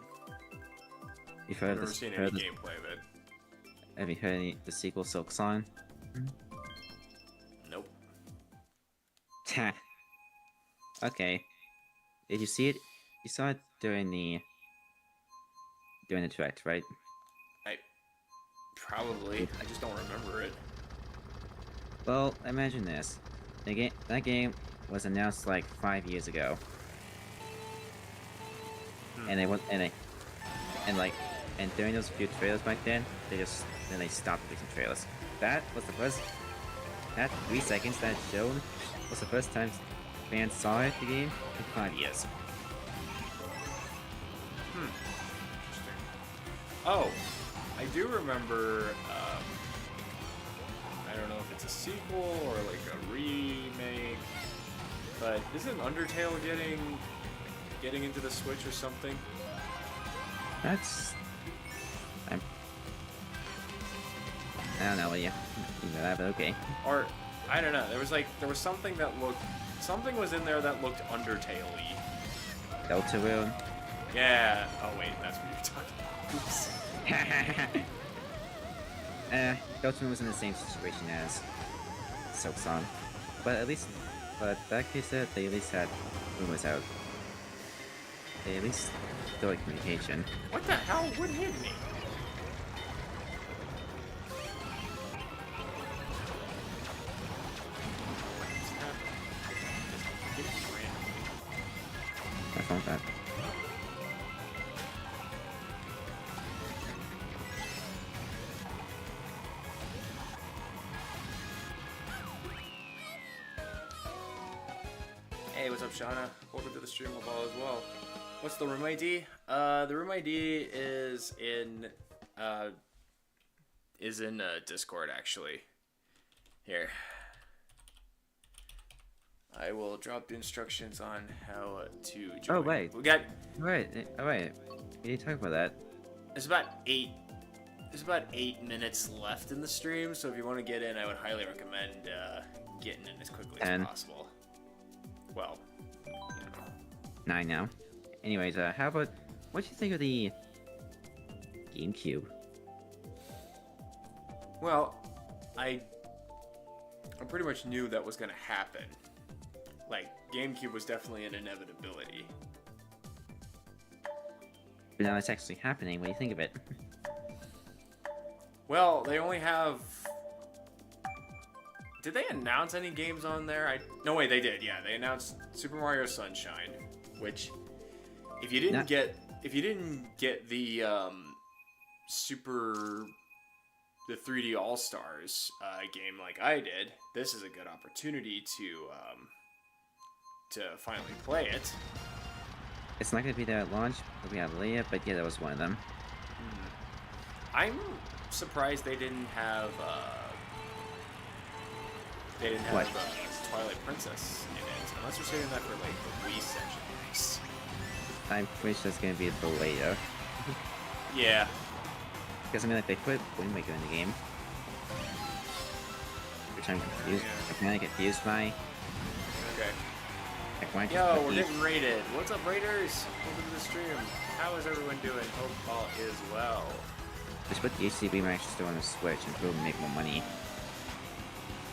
You've heard I've of never this? seen Heard any of- gameplay of it. Have you heard any the sequel Silk Song? Nope. Okay. Did you see it? You saw it during the direct, right? Probably. I just don't remember it. Well, imagine this. That game was announced like 5 years ago. And during those few trailers back then, they stopped releasing trailers. That 3 seconds that shown was the first time fans saw the game in 5 years. Interesting. Oh, I do remember, I don't know if it's a sequel or like a remake, but isn't Undertale getting into the Switch or something? I don't know what you know that, but okay. Or, I don't know, there was something was in there that looked Undertale-y. Deltarune. Yeah, oh wait, that's what you're talking about. Oops. Deltarune was in the same situation as Silk Song, but that case they at least had rumors out. They at least still had communication. What the hell? What hit me? What's wrong with that? Hey, what's up, Shauna? Welcome to the stream mobile as well. What's the room ID? The room ID is in Discord actually. Here, I will drop the instructions on how to join. Oh wait, we got. Wait, we need to talk about that. It's about 8 minutes left in the stream, so if you want to get in, I would highly recommend getting in as quickly as possible. Well, you know. 9 now. Anyways, how about what do you think of the GameCube? Well, I pretty much knew that was gonna happen. Like, GameCube was definitely an inevitability. But now it's actually happening. What do you think of it? Well, they only have. Did they announce any games on there? No, wait, they did. Yeah, they announced Super Mario Sunshine, which, if you didn't get the the 3D All Stars game like I did, this is a good opportunity to finally play it. It's not gonna be there at launch. It'll be out later, but yeah, that was one of them. I'm surprised they didn't have. What? Twilight Princess in it, unless they're saving that for like the Wii session. I'm pretty sure it's gonna be the later. Yeah. Because I mean, like they put Wind Waker in the game, which I'm confused. Yeah. I'm kinda confused by. Okay. Like, why just Yo, put we're the- getting raided. What's up, Raiders? Welcome to the stream. How is everyone doing? Hope all is well. Just put the HCB Max still on the Switch and we'll make more money.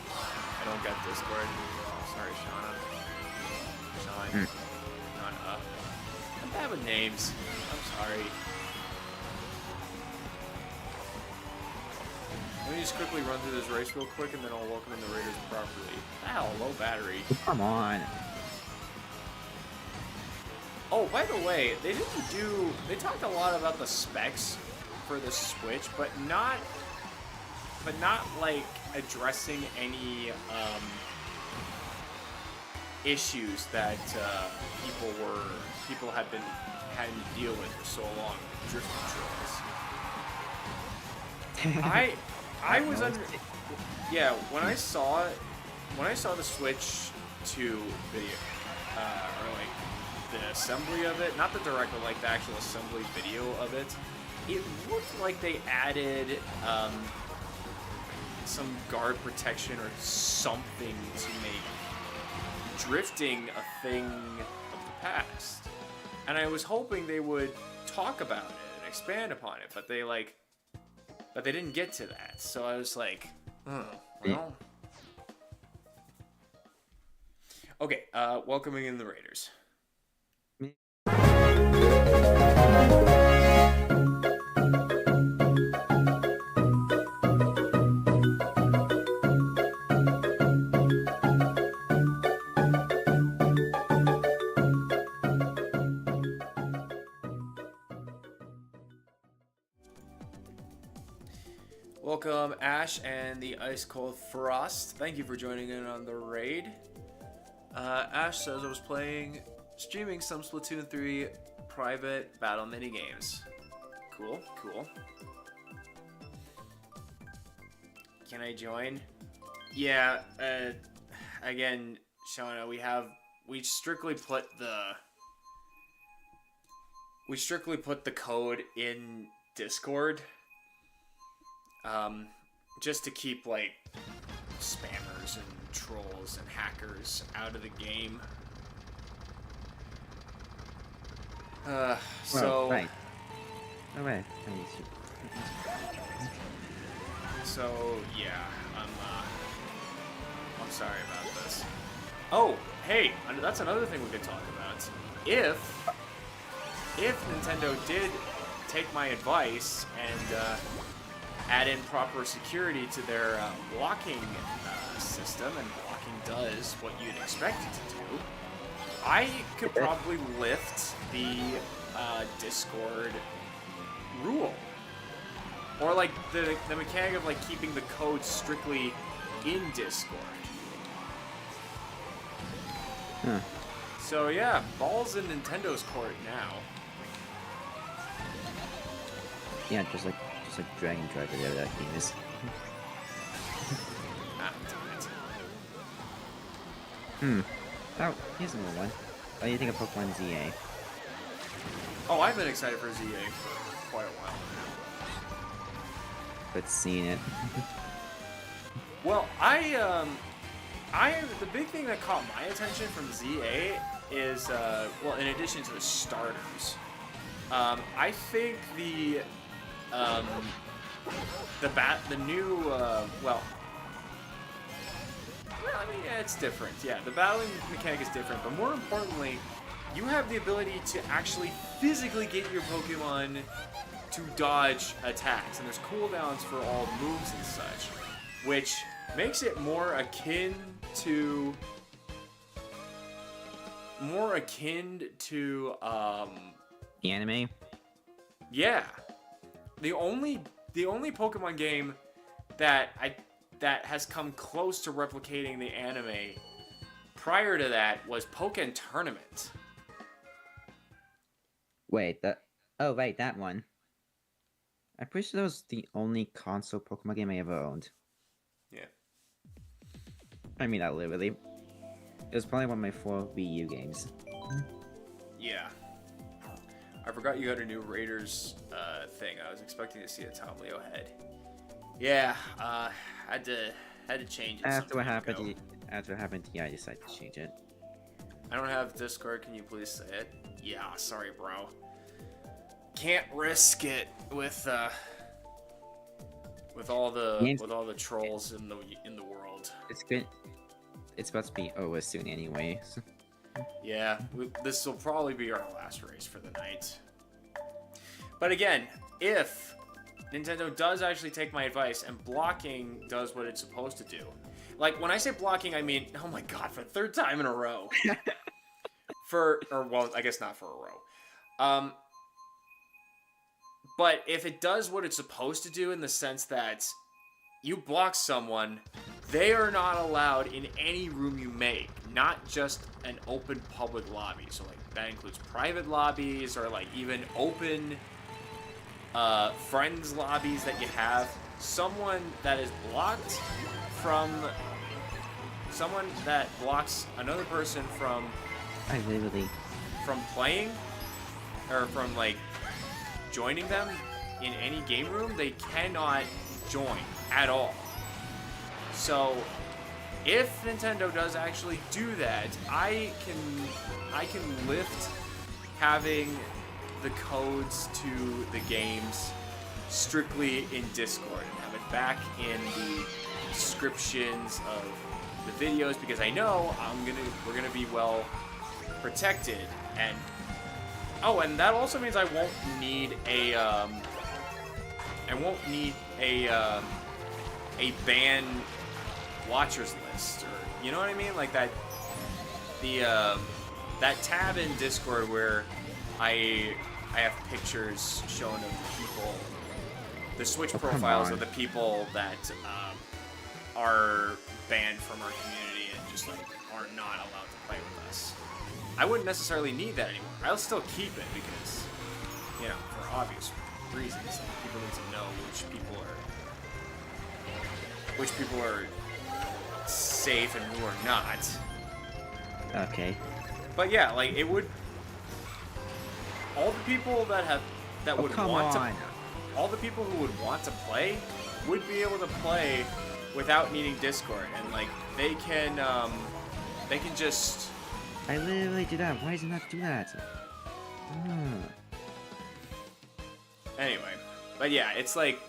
I don't get Discord. Sorry, Shauna. Shauna. Shauna. I'm bad with names. I'm sorry. Let me just quickly run through this race real quick, and then I'll welcome in the Raiders properly. Ow, low battery. Come on. Oh, by the way, they talked a lot about the specs for the Switch, but not like addressing any issues that people have been having to deal with for so long. Drift controls. I was under. Yeah, when I saw the Switch 2 video, or like the assembly of it, not the direct, but like the actual assembly video of it, it looked like they added some guard protection or something to make drifting a thing of the past. And I was hoping they would talk about it and expand upon it, but they didn't get to that. So I was like, well. Okay, welcoming in the Raiders. Welcome, Ash and the Ice Cold Frost. Thank you for joining in on the raid. Ash says I was streaming some Splatoon 3 private battle minigames. Cool, cool. Can I join? Yeah, again, Shauna, we strictly put the code in Discord. Just to keep, like, spammers and trolls and hackers out of the game. So... Right. Alright. So, yeah, I'm sorry about this. Oh, hey, that's another thing we could talk about. If Nintendo did take my advice and, add in proper security to their blocking system, and blocking does what you'd expect it to do. I could probably lift the Discord rule. Or like the mechanic of like keeping the code strictly in Discord. Huh. So yeah, ball's in Nintendo's court now. Yeah, just like drag and drop whatever that game is. Ah, damn it. Oh, here's another one. What do you think of Pokemon ZA? Oh, I've been excited for ZA for quite a while now. But seeing it. Well, the big thing that caught my attention from ZA is, well, in addition to the starters, I think the new, well, I mean, yeah, it's different. Yeah, the battling mechanic is different, but more importantly, you have the ability to actually physically get your Pokemon to dodge attacks, and there's cooldowns for all moves and such, which makes it more akin to The anime? yeah. The only Pokemon game that has come close to replicating the anime prior to that was Pokken Tournament. Wait, that... Oh, right, that one. I'm pretty sure that was the only console Pokemon game I ever owned. Yeah. I mean, not literally. It was probably one of my 4 Wii U games. Yeah. I forgot you had a new Raiders thing. I was expecting to see a Tom Leo head. Yeah, had to change it. After what some time happened, ago. yeah, I decided to change it. I don't have Discord. Can you please say it? Yeah, sorry, bro. Can't risk it with all the trolls in the world. It's good. It's about to be over soon anyway. So. Yeah, this will probably be our last race for the night. But again, if Nintendo does actually take my advice and blocking does what it's supposed to do. Like, when I say blocking, I mean, oh my god, for the 3rd time in a row. Well, I guess not for a row. But if it does what it's supposed to do in the sense that you block someone, they are not allowed in any room you make, not just an open public lobby. So, like, that includes private lobbies or, like, even open friends lobbies that you have. Someone that is blocked from... Someone that blocks another person from playing, or from, like, joining them in any game room, they cannot join at all. So, if Nintendo does actually do that, I can lift having the codes to the games strictly in Discord and have it back in the descriptions of the videos, because I know we're gonna be well protected. And oh, and that also means I won't need a ban watchers list, or you know what I mean, like that that tab in Discord where I have pictures shown of the people, the Switch profiles of the people that are banned from our community and just like are not allowed to play with us. I wouldn't necessarily need that anymore. I'll still keep it because, you know, for obvious reasons, like, people need to know which people are safe and who are not. Okay. But yeah, like it would. All the people that would want to, all the people who would want to play would be able to play without needing Discord, and like they can just. I literally did that. Why does it not do that? Anyway, but yeah, it's like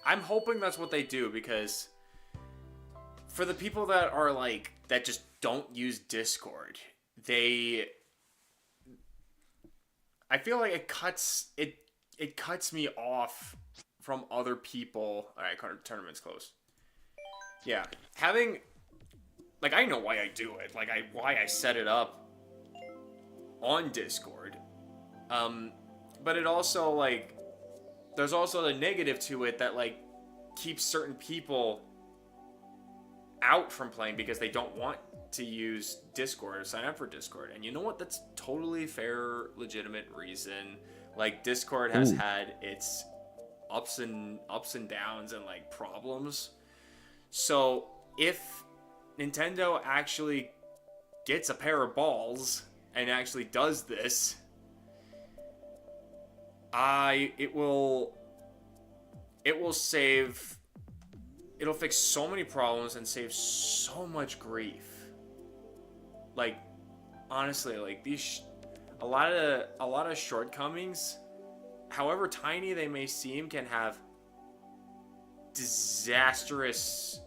I'm hoping that's what they do, because for the people that are like that just don't use Discord, I feel like it cuts me off from other people. All right, Kart Tournament's close. Yeah, having like, I know why I do it. Like, why I set it up on Discord. But it also, like, there's also the negative to it that, like, keeps certain people out from playing because they don't want to use Discord or sign up for Discord. And you know what? That's totally fair, legitimate reason. Like, Discord has had its ups and downs and, like, problems. So if Nintendo actually gets a pair of balls and actually does this, it'll fix so many problems and save so much grief. Like, honestly, like, a lot of shortcomings, however tiny they may seem, can have disastrous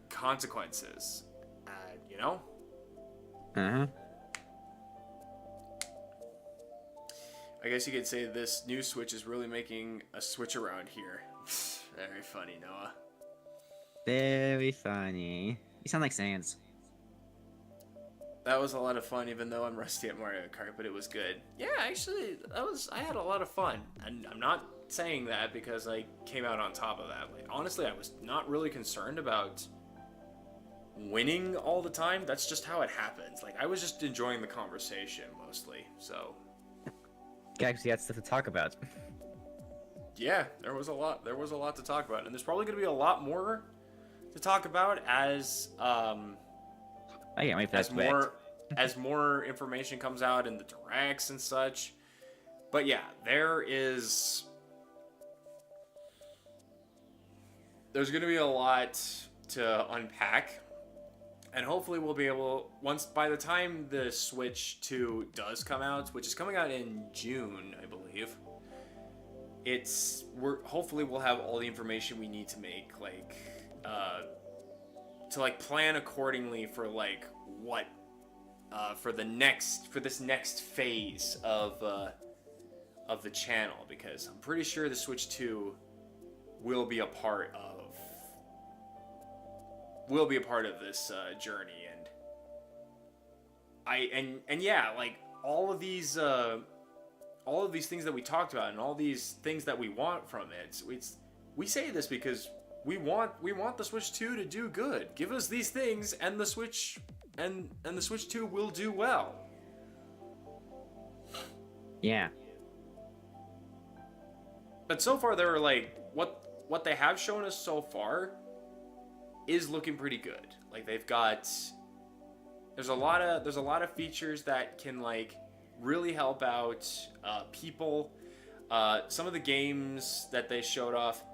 consequences. You know? Uh-huh. I guess you could say this new Switch is really making a switch around here. Very funny, Noah. Very funny. You sound like Sans. That was a lot of fun, even though I'm rusty at Mario Kart, but it was good. Yeah, actually, I had a lot of fun. And I'm not saying that because I came out on top of that. Like, honestly, I was not really concerned about winning all the time. That's just how it happens. Like, I was just enjoying the conversation mostly, so... Actually, had stuff to talk about. Yeah, there was a lot to talk about, and there's probably going to be a lot more to talk about as I can't wait for that as more information comes out in the directs and such. But yeah, there's going to be a lot to unpack, and hopefully we'll be able, by the time the Switch 2 does come out, which is coming out in June, I believe, hopefully we'll have all the information we need to make, like, to, like, plan accordingly for, like, what, for this next phase of the channel, because I'm pretty sure the Switch 2 will be a part of this journey, and yeah, like, all of these things that we talked about and all these things that we want from it, we say this because we want the Switch 2 to do good. Give us these things and the Switch and the Switch 2 will do well. Yeah. But so far, they're like, what they have shown us so far is looking pretty good. Like, there's a lot of features that can, like, really help out people. Some of the games that they showed off,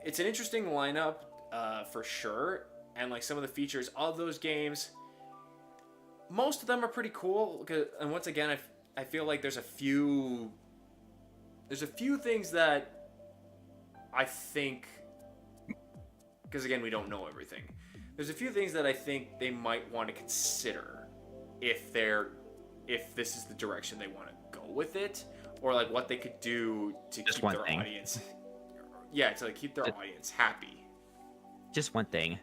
it's an interesting lineup for sure, and, like, some of the features of those games, most of them are pretty cool. And once again, I feel like there's a few things that I think, because again, we don't know everything. There's a few things that I think they might want to consider if this is the direction they want to go with it, or, like, what they could do to keep their audience. Yeah, to, like, keep their audience happy. Just one thing.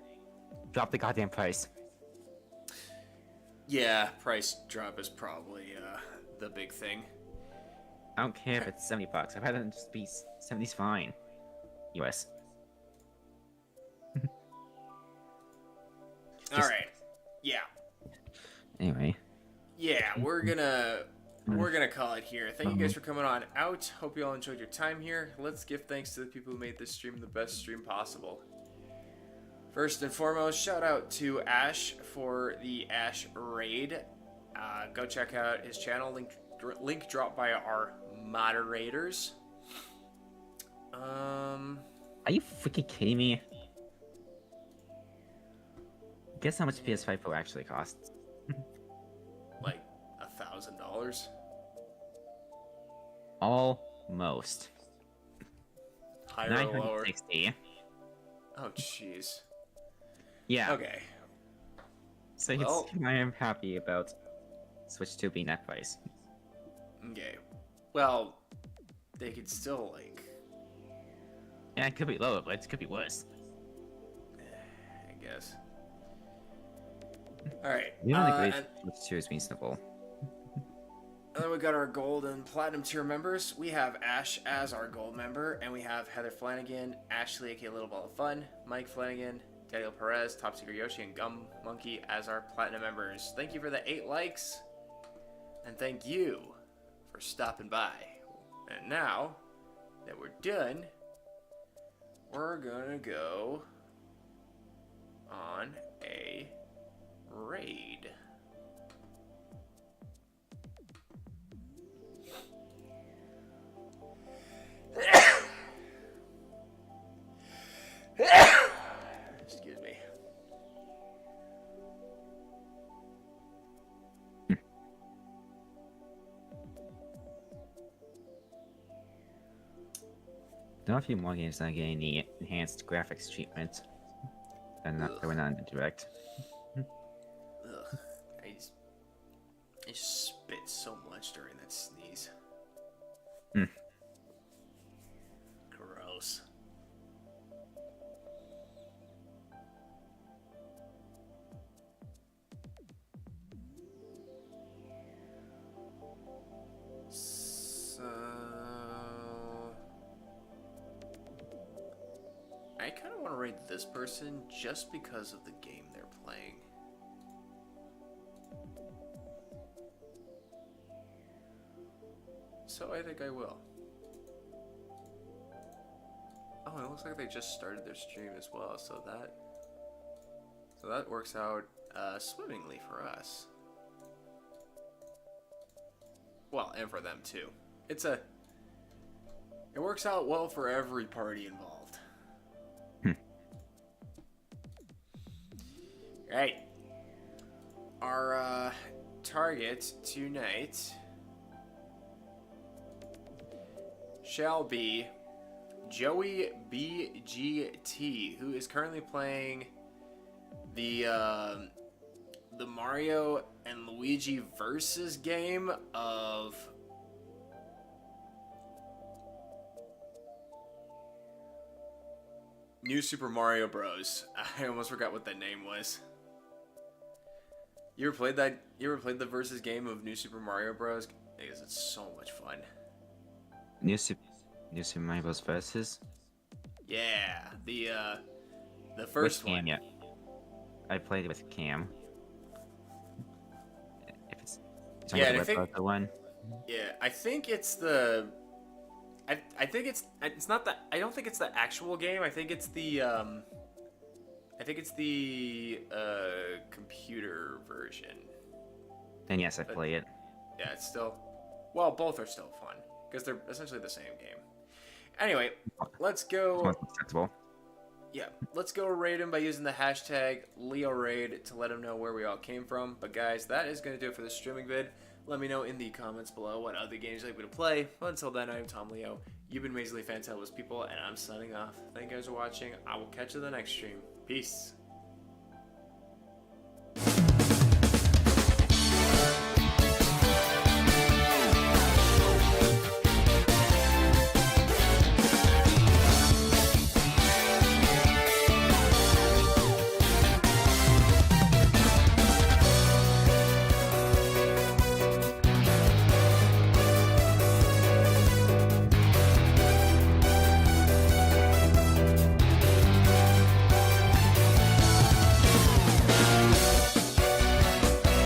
Drop the goddamn price. Yeah, price drop is probably the big thing. I don't care if it's $70. I'd rather than just be 70's fine. US. All right. Yeah. Anyway. Yeah, we're gonna call it here. Thank you guys for coming on out. Hope you all enjoyed your time here. Let's give thanks to the people who made this stream the best stream possible. First and foremost, shout out to Ash for the Ash raid. Go check out his channel. Link dropped by our moderators. Are you freaking kidding me? Guess how much PS5 Pro actually costs? Like $1,000. Almost. Higher or lower? 960. Oh, jeez. Yeah. Okay. So Well- I am happy about Switch 2 being that price. Okay. Well, they could still, like, Yeah, it could be lower, but it could be worse. I guess. Alright. You don't agree And with 2 is reasonable. then we got our gold and platinum tier members. We have Ash as our gold member, and we have Heather Flanagan, Ashley, aka Little Ball of Fun, Mike Flanagan, Daniel Perez, Top Secret Yoshi, and Gum Monkey as our platinum members. Thank you for the 8 likes, and thank you for stopping by. And now that we're done, we're gonna go on a raid. Excuse me. There are a few more games that are getting the enhanced graphics treatment. And not going on in the direct. Ugh. I just spit so much during that sneeze. Gross. So I kind of want to rate this person just because of the game they're playing. So I think I will. Oh, it looks like they just started their stream as well, so that works out swimmingly for us. Well, and for them too. It works out well for every party involved. Right. Our target tonight shall be Joey BGT, who is currently playing the Mario and Luigi versus game of New Super Mario Bros. I almost forgot what that name was. You ever played that? You ever played the versus game of New Super Mario Bros? Because it's so much fun. New Super Mario Bros. Versus? Yeah, the first with Cam, one. yeah. I played it with Cam. If it's Yeah, the I think- Web one. Yeah, I think it's the. I think it's not the. I don't think it's the actual game. I think it's the computer version. Then yes, I play it. Yeah, it's still. Well, both are still fun because they're essentially the same game. Anyway, let's go. It's more acceptable. Yeah, let's go raid him by using the hashtag LeoRaid to let him know where we all came from. But guys, that is going to do it for this streaming vid. Let me know in the comments below what other games you'd like me to play. But until then, I am Tom Leo. You've been amazingly fantabulous people, and I'm signing off. Thank you guys for watching. I will catch you in the next stream. Peace.